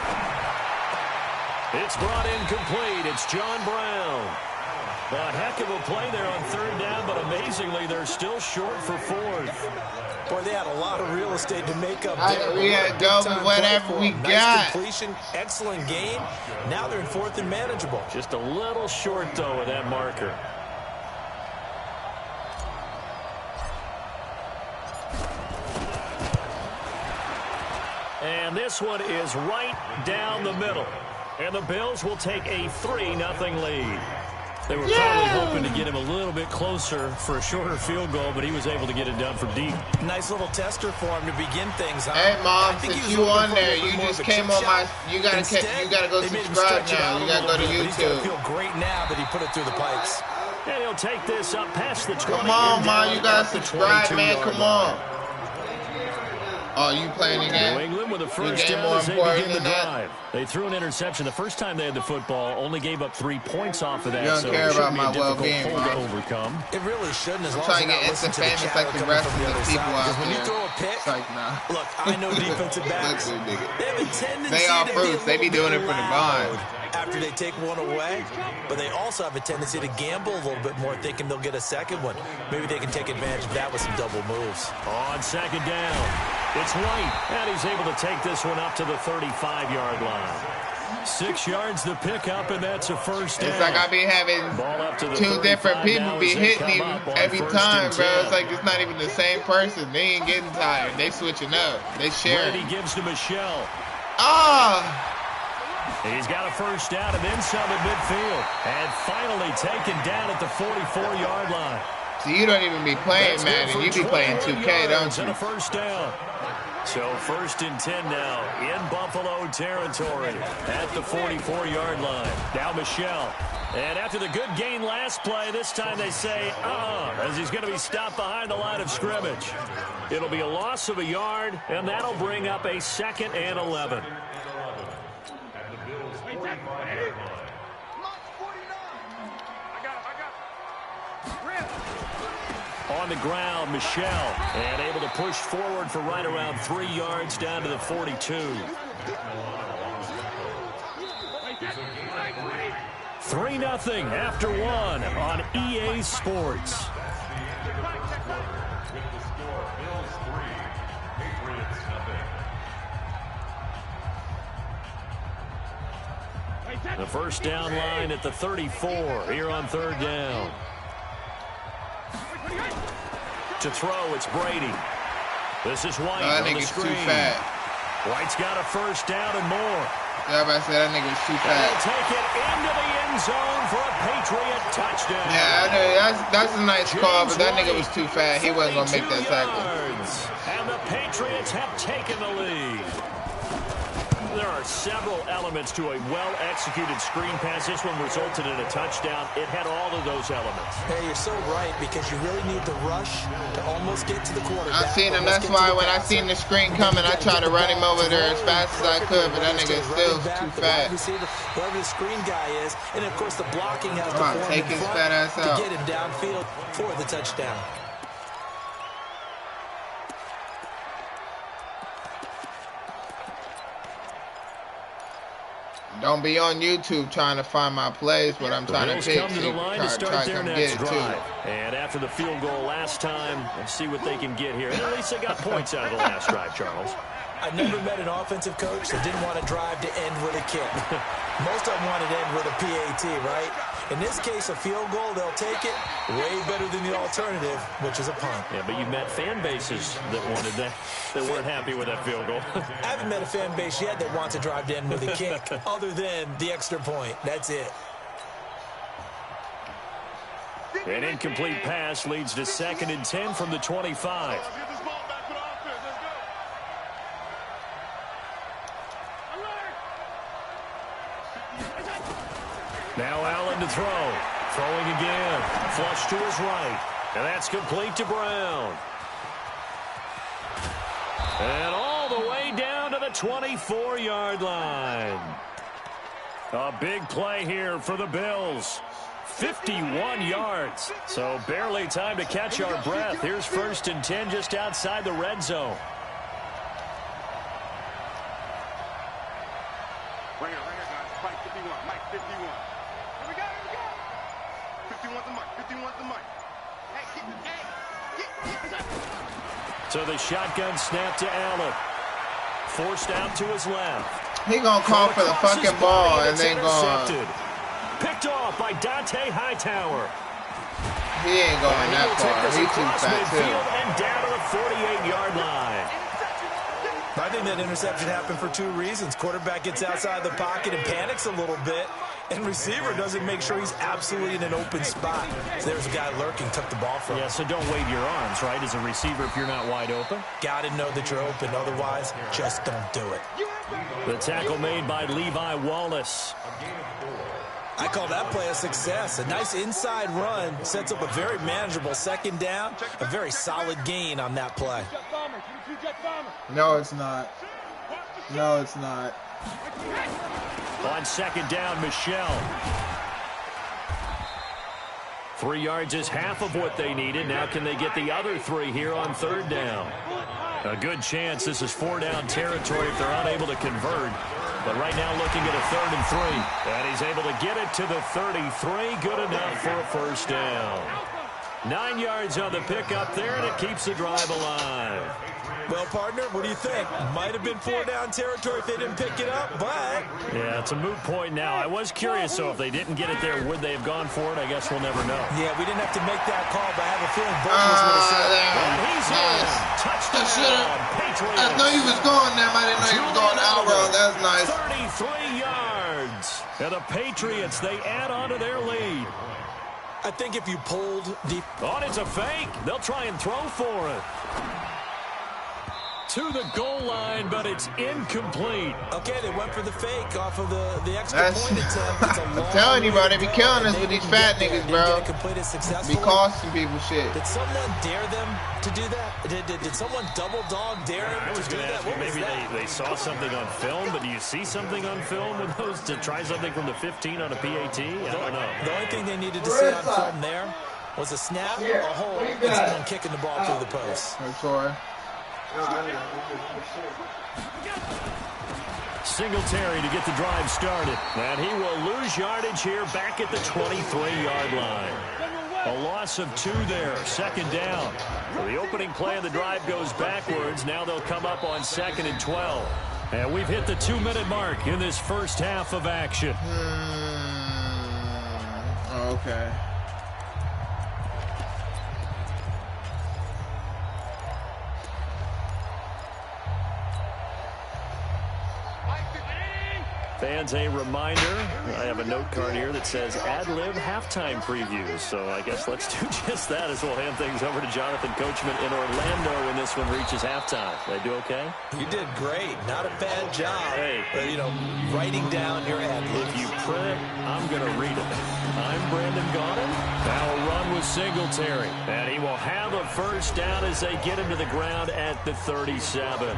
It's brought in complete. It's John Brown. A heck of a play there on 3rd down, but amazingly, they're still short for 4th. Boy, they had a lot of real estate to make up there. We had to go with whatever we got. Nice completion, excellent game. Now they're in 4th and manageable. Just a little short, though, of that marker. And this one is right down the middle. And the Bills will take a 3-0 lead. They were probably hoping to get him a little bit closer for a shorter field goal, but he was able to get it done from deep. Nice little tester for him to begin things, huh? Hey, Mom, since you on there, you just came on my... You gotta go subscribe now. You gotta go to YouTube. He's gonna feel great now that he put it through the pipes. And he'll take this up past the 20. Come on, Mom, you gotta subscribe, man. Come on. Oh, you playing again? New England with a first down as they begin the drive. They threw an interception the first time they had the football, only gave up 3 points off of that. You don't care about my well-being, Mom. To overcome. It really shouldn't, as long I'm as trying to get instant famous like the rest of the people out there. When you throw a pick, like, nah. look, I know defensive backs. They have a tendency they all to fruits. They be doing it for the bond. After they take one away, but they also have a tendency to gamble a little bit more, thinking they'll get a second one. Maybe they can take advantage of that with some double moves. On second down, it's White, and he's able to take this one up to the 35-yard line. 6 yards the pickup, and that's a first down. It's like I be having 2 different people be hitting him every time, bro. It's like it's not even the same person. They ain't getting tired. They switching up. They sharing. Brady gives to Michelle. Ah! He's got a first down and then some at midfield. And finally taken down at the 44-yard line. So you don't even be playing Madden. You be playing 2K, don't you? And a first down. So 1st and 10 now in Buffalo territory at the 44-yard line. Now Michelle. And after the good gain last play, this time they say, as he's going to be stopped behind the line of scrimmage. It'll be a loss of a yard, and that'll bring up a 2nd and 11. On the ground, Michelle, and able to push forward for right around 3 yards down to the 42. 3-0 after 1 on EA Sports. The first down line at the 34 here on 3rd down. To throw, it's Brady. This is White on the screen. Too fat. White's got a first down and more. Yeah, I said that nigga's too fat. They'll take it into the end zone for a Patriot touchdown. Yeah, I know. That's a nice call, but that nigga was too fat. He wasn't going to make that tackle. And the Patriots have taken the lead. There are several elements to a well-executed screen pass. This one resulted in a touchdown. It had all of those elements. Hey, you're so right, because you really need the rush to almost get to the quarterback. I seen him. That's why when I seen the screen coming, I tried to run him over there as fast as I could, but that nigga is still too fat. Whoever the screen guy is, and of course the blocking has to form take his fat ass to out. get him downfield for the touchdown. Don't be on YouTube trying to find my plays, but I'm trying to pick. Come to the line to start their next drive. Too. And after the field goal last time, let's see what they can get here. And at least they got points out of the last drive, Charles. I've never met an offensive coach that didn't want a drive to end with a kick. Most of them want it to end with a PAT, right? In this case, a field goal, they'll take it way better than the alternative, which is a punt. Yeah, but you met fan bases that wanted that, that weren't happy with that field goal. I haven't met a fan base yet that wants a drive to end with a kick, other than the extra point. That's it. An incomplete pass leads to 2nd and 10 from the 25. Now Allen to throw. Throwing again. Flush to his right. And that's complete to Brown. And all the way down to the 24-yard line. A big play here for the Bills. 51 yards. So barely time to catch our breath. Here's 1st and 10 just outside the red zone. Right here, guys. Mike 51. Mike 51. Here we go. 51's the mic. 51's the mic. So the shotgun snap to Allen. Forced out to his left. He gonna call for the fucking ball and then go. Picked off by Dante Hightower. He ain't going that far. He's too fat too. And down to the 48-yard line. I think that interception happened for 2 reasons. Quarterback gets outside the pocket and panics a little bit. And receiver doesn't make sure he's absolutely in an open spot. So there's a guy lurking, took the ball from him. Yeah, so don't wave your arms, right, as a receiver if you're not wide open. Got to know that you're open. Otherwise, just don't do it. The tackle made by Levi Wallace. I call that play a success. A nice inside run sets up a very manageable second down. A very solid gain on that play. No, it's not. No, it's not. On second down, Michelle. 3 yards is half of what they needed. Now can they get the other 3 here on third down? A good chance this is 4-down territory if they're unable to convert. But right now looking at a 3rd and 3. And he's able to get it to the 33. Good enough for a first down. 9 yards on the pickup there, and it keeps the drive alive. Well, partner, what do you think? Might have been 4-down territory if they didn't pick it up, but... Yeah, it's a moot point now. I was curious, so if they didn't get it there, would they have gone for it? I guess we'll never know. Yeah, we didn't have to make that call, but I have a feeling Burgess would have said it. And he's in. Touchdown, Patriots. I know he was going there, but I didn't know he was going out road. That's nice. 33 yards. And the Patriots, they add on to their lead. I think if you pulled deep... Oh, it's a fake. They'll try and throw for it. To the goal line, but it's incomplete. Okay, they went for the fake off of the extra point attempt. It's a I'm telling you, bro, they be killing us with these fat niggas, bro. Be costing people shit. Did someone dare them to do that? Did someone double dog dare them to do that? What was that? They saw something on film, but do you see something on film with those to try something from the 15 on a PAT? I don't know. The only thing they needed to see on film there was a snap, a hole, and someone kicking the ball through the post. I'm sorry. Singletary to get the drive started. And he will lose yardage here back at the 23-yard line. A loss of 2 there, second down. So the opening play of the drive goes backwards. Now they'll come up on 2nd and 12. And we've hit the 2-minute mark in this first half of action. Okay. Fans, a reminder, I have a note card here that says ad-lib halftime previews. So I guess let's do just that as we'll hand things over to Jonathan Coachman in Orlando when this one reaches halftime. Did I do okay? You did great. Not a bad job. Hey. But, you know, writing down your ad-libs. If you print it, I'm going to read it. I'm Brandon Gaudin. Now a run with Singletary. And he will have a first down as they get him to the ground at the 37.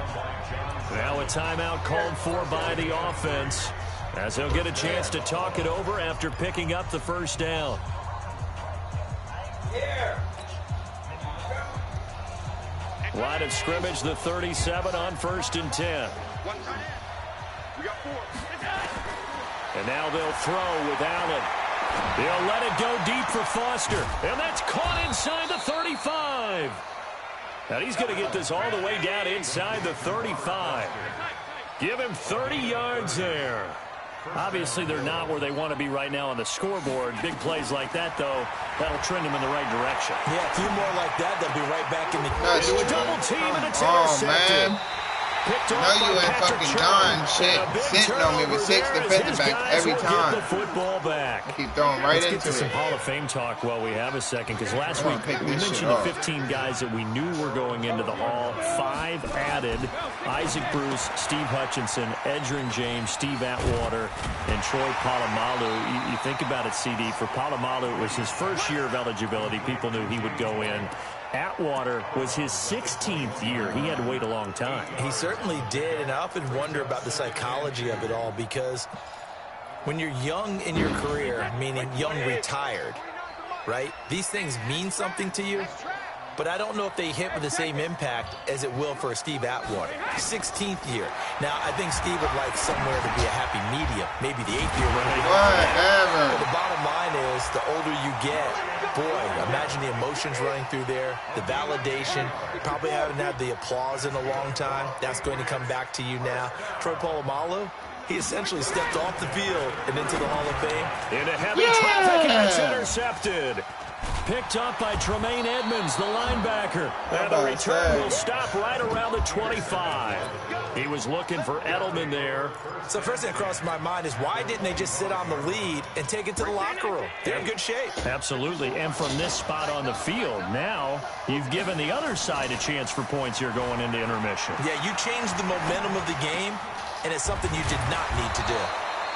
Now a timeout called for by the offense as he'll get a chance to talk it over after picking up the first down. Line of scrimmage, the 37 on 1st and 10. And now they'll throw with Allen. They'll let it go deep for Foster. And that's caught inside the 35. And he's going to get this all the way down inside the 35. Give him 30 yards there. Obviously, they're not where they want to be right now on the scoreboard. Big plays like that, though, that'll trend them in the right direction. Yeah, a few more like that, they'll be right back in the... Into a double team, and it's intercepted. Man. No, you ain't fucking done shit. Sitting on me with 6 defensive backs every time. The football back. I keep throwing right into it. Let's get to some Hall of Fame talk while we have a second, because last week we mentioned the 15 guys that we knew were going into the Hall. 5 added: Isaac Bruce, Steve Hutchinson, Edgerrin James, Steve Atwater, and Troy Polamalu. You think about it, CD. For Polamalu, it was his first year of eligibility. People knew he would go in. Atwater was his 16th year. He had to wait a long time. He certainly did, and I often wonder about the psychology of it all, because when you're young in your career, meaning young retired, right, these things mean something to you, but I don't know if they hit with the same impact as it will for a Steve Atwater. 16th year. Now, I think Steve would like somewhere to be a happy medium, maybe the 8th year. Whatever. But the bottom line is, the older you get, boy, imagine the emotions running through there, the validation. You probably haven't had the applause in a long time. That's going to come back to you now. Troy Polamalu, he essentially stepped off the field and into the Hall of Fame. Into heavy traffic, and it's intercepted. picked up by Tremaine Edmonds, the linebacker. And the return will stop right around the 25. He was looking for Edelman there. So first thing that crossed my mind is why didn't they just sit on the lead and take it to the locker room? They're in good shape. Absolutely. And from this spot on the field, now you've given the other side a chance for points here going into intermission. Yeah, you changed the momentum of the game, and it's something you did not need to do.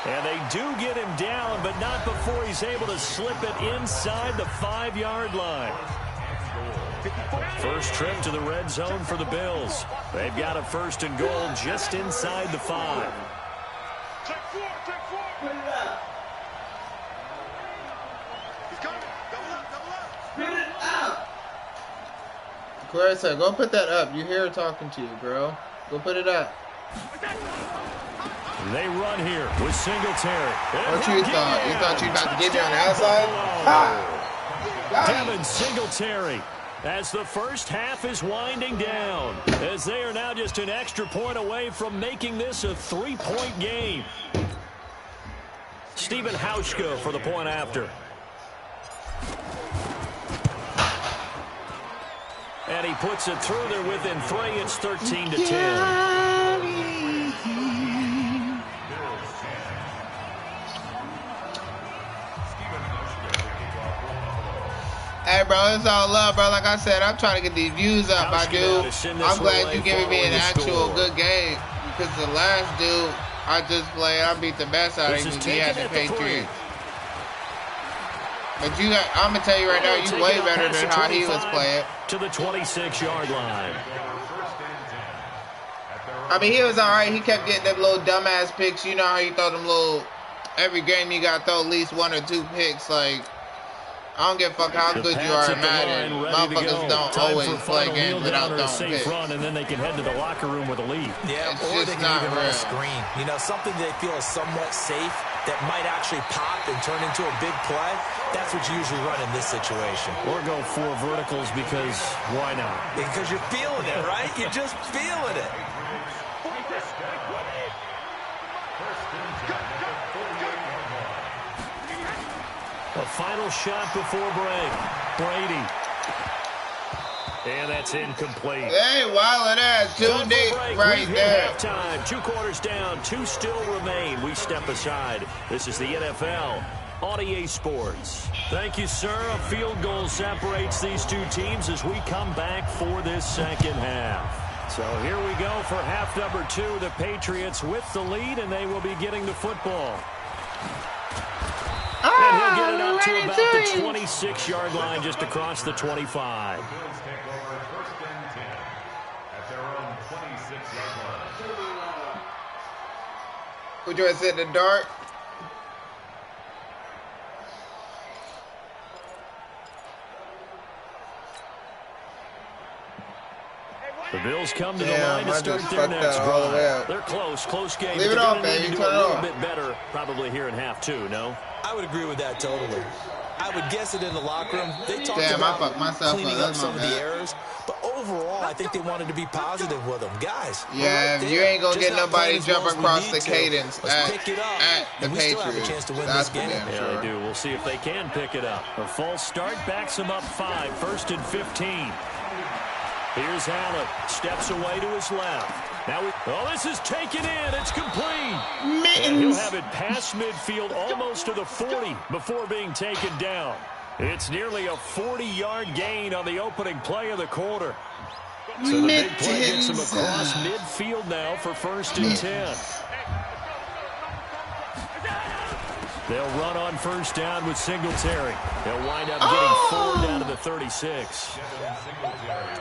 And they do get him down, but not before he's able to slip it inside the 5-yard line. First trip to the red zone for the Bills. They've got a 1st and goal just inside the 5. Check four. Put it up. He's coming. Double up. Put it up. Clarissa, go put that up. You hear her talking to you, girl. Go put it up. They run here with Singletary. What you thought? You thought you were about to get me on the outside? Ha! Devin Singletary, as the first half is winding down, as they are now just an extra point away from making this a 3-point game. Stephen Hauschka for the point after. And he puts it through there within 3. It's 13-10. Hey, bro, it's all love, bro. Like I said, I'm trying to get these views up, my dude. I'm glad you giving me an actual good game. Because the last dude I just played, I beat the best out of him. He had the Patriots. But I'm going to tell you right now, you way better than how he was playing. To the 26-yard line. I mean, he was all right. He kept getting them little dumbass picks. You know how you throw them little... Every game you got to throw at least 1 or 2 picks, like... I don't give a fuck how good you are at Madden. Motherfuckers don't always play games without throwing picks. Run, and then they can head to the locker room with a lead. Yeah, it's or just they can not even run a real. screen. You know, something they feel is somewhat safe that might actually pop and turn into a big play. That's what you usually run in this situation. Or go 4 verticals because why not? Because you're feeling it, right? You're just feeling it. A final shot before break. Brady. And that's incomplete. Hey, wildin' ass, 2 deep right there. Halftime. 2 quarters down. 2 still remain. We step aside. This is the NFL on EA Sports. Thank you, sir. A field goal separates these 2 teams as we come back for this second half. So here we go for half number 2. The Patriots with the lead, and they will be getting the football. And he'll get it up to about the 26-yard line, just across the 25. Would you want to sit in the dark? The Bills come to the line to start their next drive. They're close game. Leave it off, baby. Turn it off. A little bit better probably here in half 2, no? I would agree with that totally. I would guess it in the locker room. They talked Damn, I about fucked myself cleaning up. up some of the errors, but overall, I think they wanted to be positive with them. Guys, yeah, right you ain't going to just get nobody jump across the cadence Let's pick it up, at the and we still have a Patriots. chance to win That's this game. Yeah, they do. We'll see if they can pick it up. A false start backs them up 5, 1st and 15. Here's Allen. Steps away to his left. Now, this is taken in. It's complete. And he'll have it past midfield almost to the 40 before being taken down. It's nearly a 40-yard gain on the opening play of the quarter. So the big play gets him across midfield now for 1st and 10. They'll run on 1st down with Singletary. They'll wind up getting 4 down to the 36.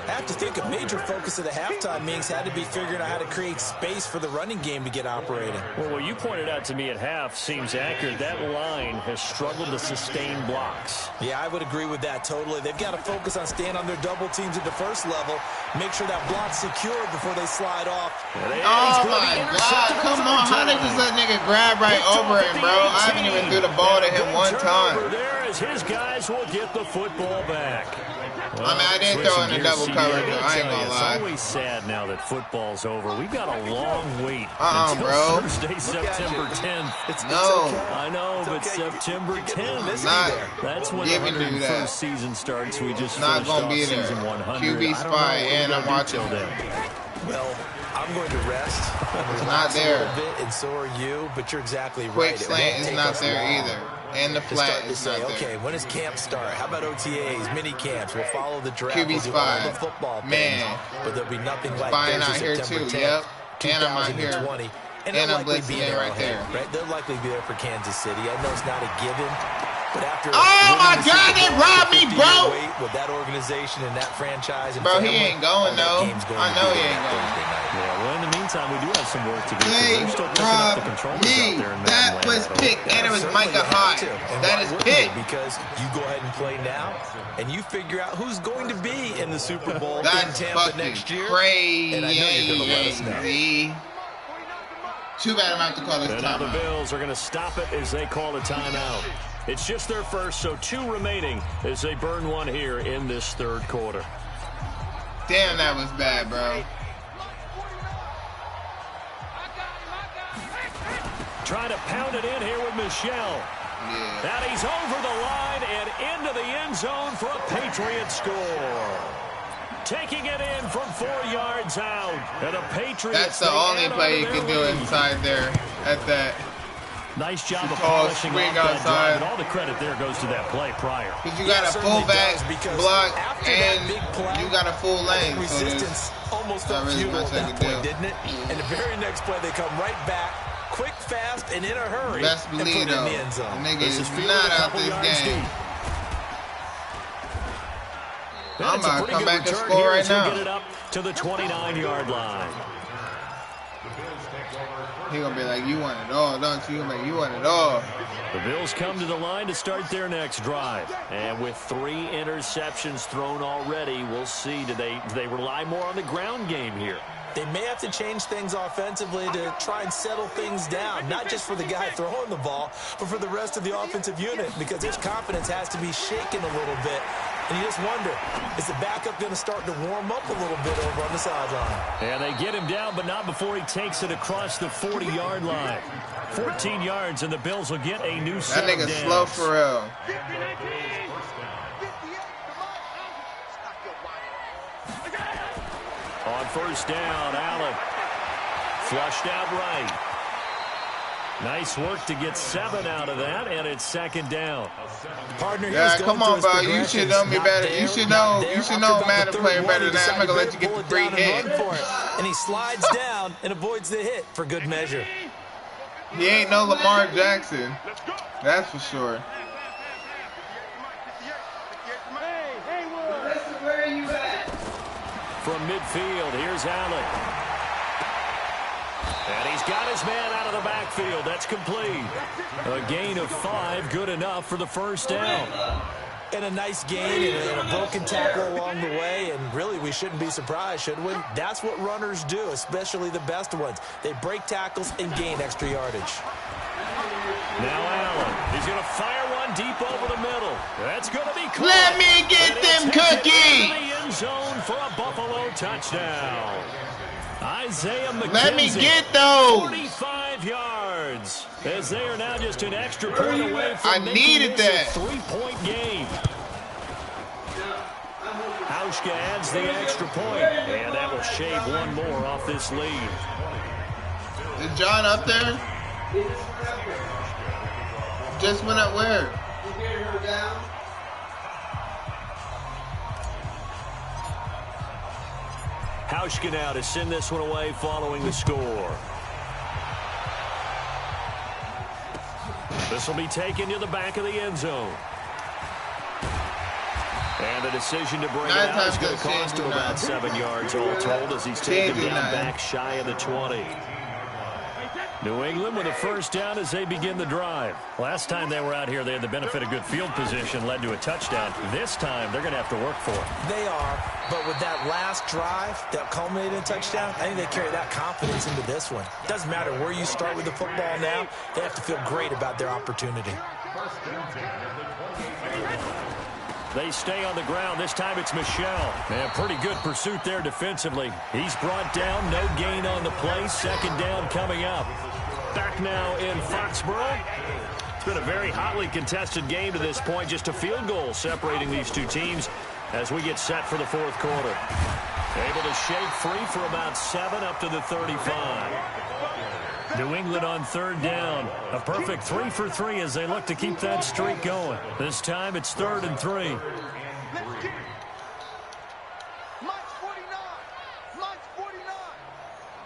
I have to think a major focus of the halftime meetings had to be figuring out how to create space for the running game to get operating. Well, what you pointed out to me at half seems accurate. That line has struggled to sustain blocks. Yeah, I would agree with that totally. They've got to focus on staying on their double teams at the first level, make sure that block's secured before they slide off. Oh, my God. Come on. How they just let nigga grab right over him, bro? I haven't even threw the ball to him one time. as his guys will get the football back. Well, I mean, I didn't throw in a double coverage, though. I ain't gonna lie. It's always sad now that football's over. We've got a long wait until bro. Thursday, September 10th. No. I know, but September 10th. That's when the 101st season starts. We just not finished gonna off be there. season 100. QB spy, and I'm watching them. Well, I'm going to rest. It's not there. A little bit, and so are you, but you're exactly Quick right. slant is not there either. And the flat is not there. Okay, when does camp start? How about OTAs, mini camps? We'll follow the draft. QB we'll do all the spy. football things, Man. but there'll be nothing like Spying this out here September too. 10th, Yep. And I'm out here. 2020. And they'll I'm likely blitzing be it in right Arrowhead, there. right? They'll likely be there for Kansas City. I know it's not a given, but after Oh my God, they robbed me, bro! With that organization and that franchise, and Bro, he family, ain't going all that though. game's going I to know be he there ain't that going. Thursday night. Yeah, well, in the meantime, we do have some work to do. They We're still picking up the robbed controllers me. out there in That Madden was land. pick, and it was Certainly Micah you have Hyde. to. And That why is wouldn't pick. you? Because you go ahead and play now, and you figure out who's going to be in the Super Bowl in That's Tampa fucking next year. crazy. And I know you're going to let us know. Too bad I'm going to have to call this And now the timeout. Bills are going to stop it as they call a timeout. It's just their first, so 2 remaining as they burn one here in this third quarter. Damn, that was bad, bro. Trying to pound it in here with Michelle. Yeah. And he's over the line and into the end zone for a Patriot score. Taking it in from 4 yards out. And the Patriots. That's the only play you can do inside there at that. Nice job of Tall polishing swing off that outside. drive, and all the credit there goes to that play prior. Because you got a fullback block and you got a full lane. So Resistance almost felt really futile much at I that can point, do. didn't it? And the very next play, they come right back, quick, fast, and in a hurry, best and put believe it in though, the end zone. the nigga This is fielded not a out couple this yards game. deep. I'm That's a about to pretty come good back and return score here right as he'll now. get it up to the 29-yard line. He gonna be like, you want it all, don't you? He gonna be like, you want it all. The Bills come to the line to start their next drive. And with 3 interceptions thrown already, we'll see. Do they rely more on the ground game here? They may have to change things offensively to try and settle things down, not just for the guy throwing the ball, but for the rest of the offensive unit, because his confidence has to be shaken a little bit. And you just wonder, is the backup going to start to warm up a little bit over on the sideline? And they get him down, but not before he takes it across the 40-yard line. 14 yards, and the Bills will get a new set That of nigga downs. slow for real. On first down, Allen flushed out right. Nice work to get 7 out of that, and it's second down. Partner, Yeah, come on, bro. You should know me better. You should know Madden player better than that. I'm not gonna let you get the free hit. And he slides down and avoids the hit for good measure. He ain't no Lamar Jackson. That's for sure. Where are you at? From midfield, here's Allen. And he's got his man out of the backfield. That's complete. A gain of 5, good enough for the first down. And a nice gain and a broken tackle along the way. And really, we shouldn't be surprised, should we? That's what runners do, especially the best ones. They break tackles and gain extra yardage. Now Allen. He's going to fire one deep over the middle. That's going to be caught. Let me get them cookies. The end zone for a Buffalo touchdown. Isaiah McKenzie. Let me get those. 45 yards. As they are now just an extra point away from I making needed this that. a 3-point game. Hauschka adds the extra point, and that will shave one more off this lead. Is John up there? Just went up where? Hauschka now to send this one away following the score. This will be taken to the back of the end zone. And the decision to bring it out is going to cost him about 7 yards all told as he's taken down back shy of the 20. New England with a first down as they begin the drive. Last time they were out here, they had the benefit of good field position, led to a touchdown. This time, they're going to have to work for it. They are, but with that last drive that culminated in a touchdown, I think they carry that confidence into this one. Doesn't matter where you start with the football now, they have to feel great about their opportunity. They stay on the ground. This time it's Michel. And pretty good pursuit there defensively. He's brought down. No gain on the play. Second down coming up. Back now in Foxborough. It's been a very hotly contested game to this point. Just a field goal separating these two teams as we get set for the fourth quarter. Able to shake free for about 7 up to the 35. New England on third down. A perfect 3 for 3 as they look to keep that streak going. This time it's 3rd and 3. Let's get it. March 49. March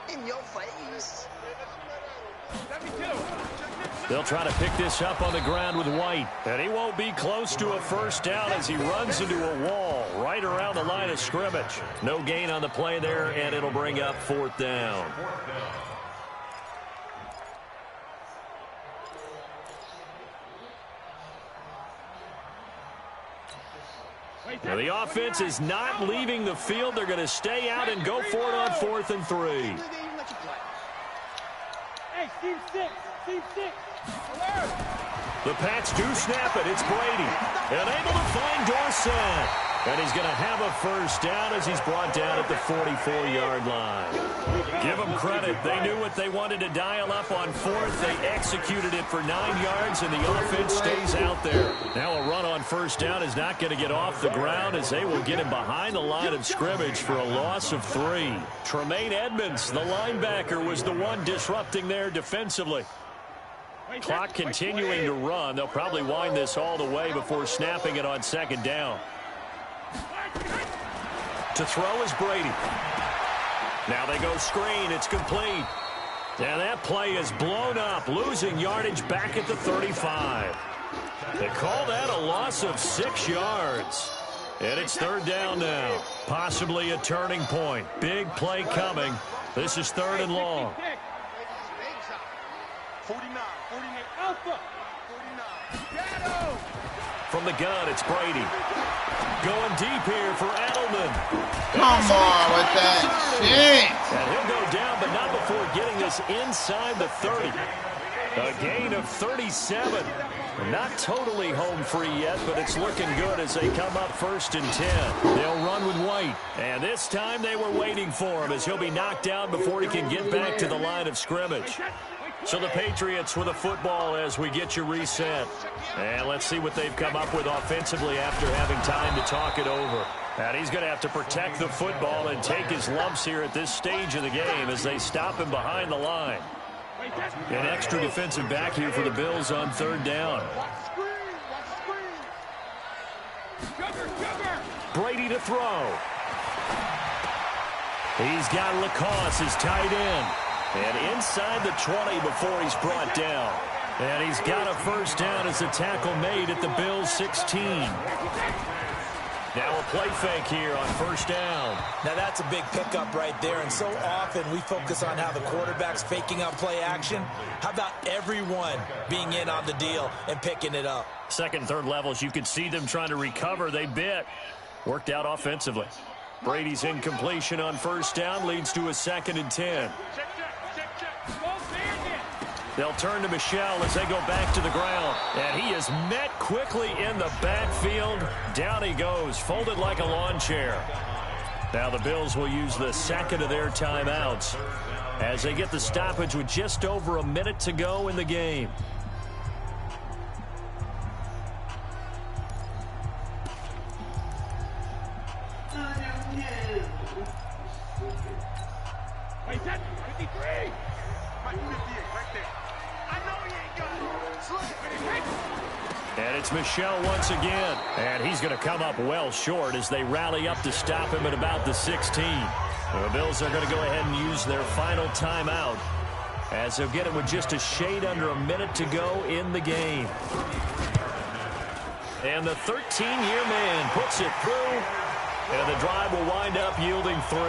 49. In your face. They'll try to pick this up on the ground with White. And he won't be close to a first down as he runs into a wall right around the line of scrimmage. No gain on the play there, and it'll bring up 4th down. Now the offense is not leaving the field. They're going to stay out and go for it on 4th and 3. Hey, Team 6. Team 6. Alert. The Pats do snap it. It's Brady. And able to find Dorsett. And he's going to have a first down as he's brought down at the 44-yard line. Give them credit. They knew what they wanted to dial up on 4th. They executed it for 9 yards, and the offense stays out there. Now a run on first down is not going to get off the ground as they will get him behind the line of scrimmage for a loss of 3. Tremaine Edmonds, the linebacker, was the one disrupting there defensively. Clock continuing to run. They'll probably wind this all the way before snapping it on second down. To throw is Brady. Now they go screen. It's complete. And that play is blown up, losing yardage back at the 35. They call that a loss of 6 yards. And it's 3rd down now. Possibly a turning point. Big play coming. This is 3rd and long. 49. Alpha. 49. From the gun, it's Brady. Going deep here for Edelman. Come on with that shit. And he'll go down, but not before getting this inside the 30. A gain of 37. Not totally home free yet, but it's looking good as they come up 1st and 10. They'll run with White. And this time they were waiting for him as he'll be knocked down before he can get back to the line of scrimmage. So the Patriots with a football as we get you reset. And let's see what they've come up with offensively after having time to talk it over. And he's going to have to protect the football and take his lumps here at this stage of the game as they stop him behind the line. An extra defensive back here for the Bills on 3rd down. Brady to throw. He's got Lacoste as tight end. And inside the 20 before he's brought down. And he's got a first down as the tackle made at the Bills' 16. Now a play fake here on 1st down. Now that's a big pickup right there, and so often we focus on how the quarterback's faking out play action. How about everyone being in on the deal and picking it up? Second, third levels, you could see them trying to recover. They bit. Worked out offensively. Brady's incompletion on 1st down leads to a 2nd and 10. They'll turn to Michel as they go back to the ground. And he is met quickly in the backfield. Down he goes, folded like a lawn chair. Now the Bills will use the 2nd of their timeouts as they get the stoppage with just over a minute to go in the game. Wait, that's 53. Mike 58, right there. I know he ain't got it. And it's Michel once again. And he's going to come up well short as they rally up to stop him at about the 16. The Bills are going to go ahead and use their final timeout as they'll get it with just a shade under a minute to go in the game. And the 13-year man puts it through. And the drive will wind up yielding 3.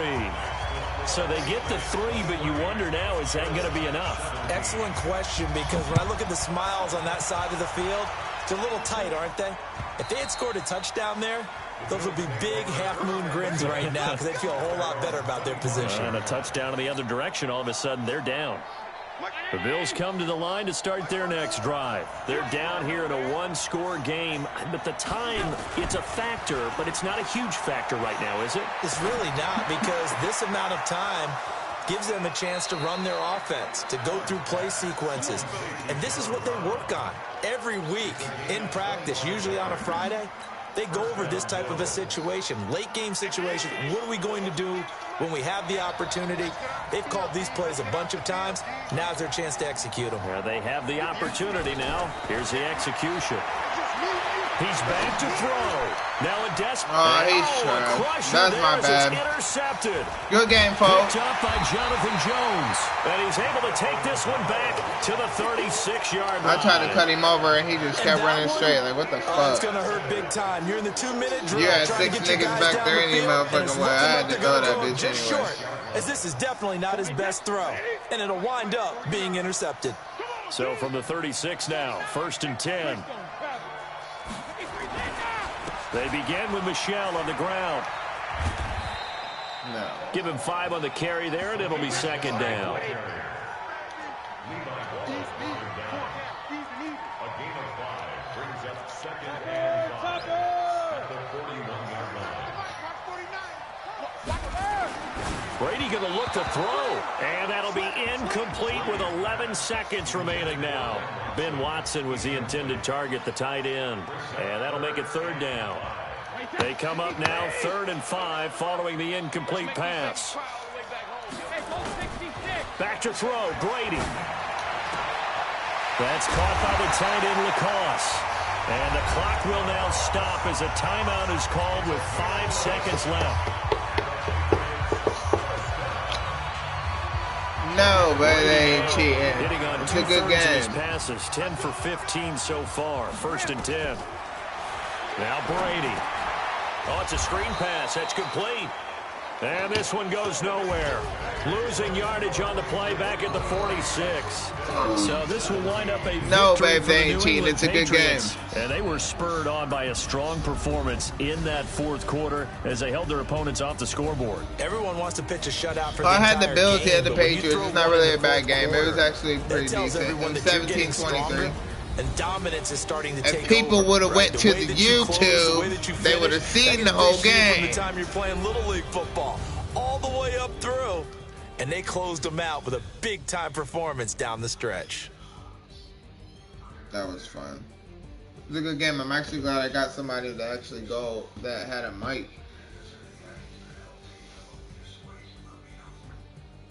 So they get the 3, but you wonder now, is that going to be enough? Excellent question, because when I look at the smiles on that side of the field, they're a little tight, aren't they? If they had scored a touchdown there, those would be big half-moon grins right now because they feel a whole lot better about their position. And a touchdown in the other direction, all of a sudden they're down. The Bills come to the line to start their next drive. They're down here in a one-score game, but the time, it's a factor, but it's not a huge factor right now, is it? It's really not, because this amount of time gives them a chance to run their offense, to go through play sequences. And this is what they work on every week in practice, usually on a Friday. They go over this type of a situation, late game situation. What are we going to do when we have the opportunity? They've called these plays a bunch of times. Now's their chance to execute them. Yeah, they have the opportunity now. Here's the execution. He's back to throw. Now a desperate. That's my bad. Intercepted. Good game, folks. Picked up by Jonathan Jones. And he's able to take this one back to the 36-yard line. I tried to cut him over, and he just kept running straight. Like, what the fuck? It's going to hurt big time. You're in the 2-minute drill. You had 6 niggas back there any motherfucking way. I had to throw that bitch just anyway. Short, as this is definitely not his best throw. And it'll wind up being intercepted. So from the 36 now, 1st and 10. They begin with Michelle on the ground. No. Give him 5 on the carry there, and it'll be 2nd down. Brady going to look to throw, and that'll be incomplete with 11 seconds remaining now. Ben Watson was the intended target, the tight end, and that'll make it 3rd down. They come up now 3rd and 5 following the incomplete pass. Back to throw, Brady. That's caught by the tight end, Lacoste. And the clock will now stop as a timeout is called with 5 seconds left. No, but they ain't cheating. Hitting on It's a good two-thirds of his game. passes, 10 for 15 so far. 1st and 10. Now Brady. Oh, it's a screen pass. That's complete. And this one goes nowhere. Losing yardage on the play back at the 46. So this will wind up a victory No, babe, for they the ain't New cheating. England It's a good game. Patriots. And they were spurred on by a strong performance in that 4th quarter as they held their opponents off the scoreboard. Everyone wants to pitch a shutout for the I had the entire Bills, game, he had the but when you Patriots. throw It's not one really in a the bad fourth game. It was quarter, actually pretty that tells decent. It everyone was that you're getting 17-23. stronger, and dominance is starting to take If people over, would have right? went The to way the that you close, the way that you YouTube, they would have finish, seen that the whole gets you From game. the time you're playing Little League football, all the way up through, and they closed them out with a big-time performance down the stretch. That was fun. It was a good game. I'm actually glad I got somebody to actually go that had a mic.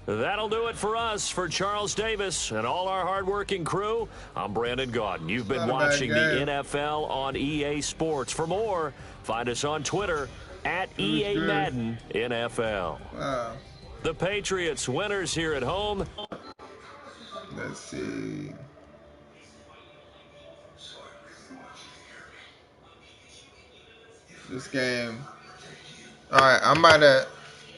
That'll do it for us. For Charles Davis and all our hardworking crew, I'm Brandon Gaudin. You've been watching the NFL on EA Sports. For more, find us on Twitter at EA Madden NFL. Wow. The Patriots winners here at home. Let's see. This game. Alright,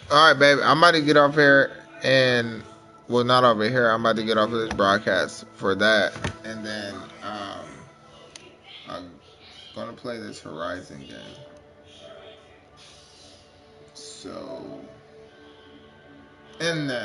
Alright, baby. I'm about to get off here and, well, not over here. I'm about to get off of this broadcast for that. And then, I'm going to play this Horizon game. So, in that.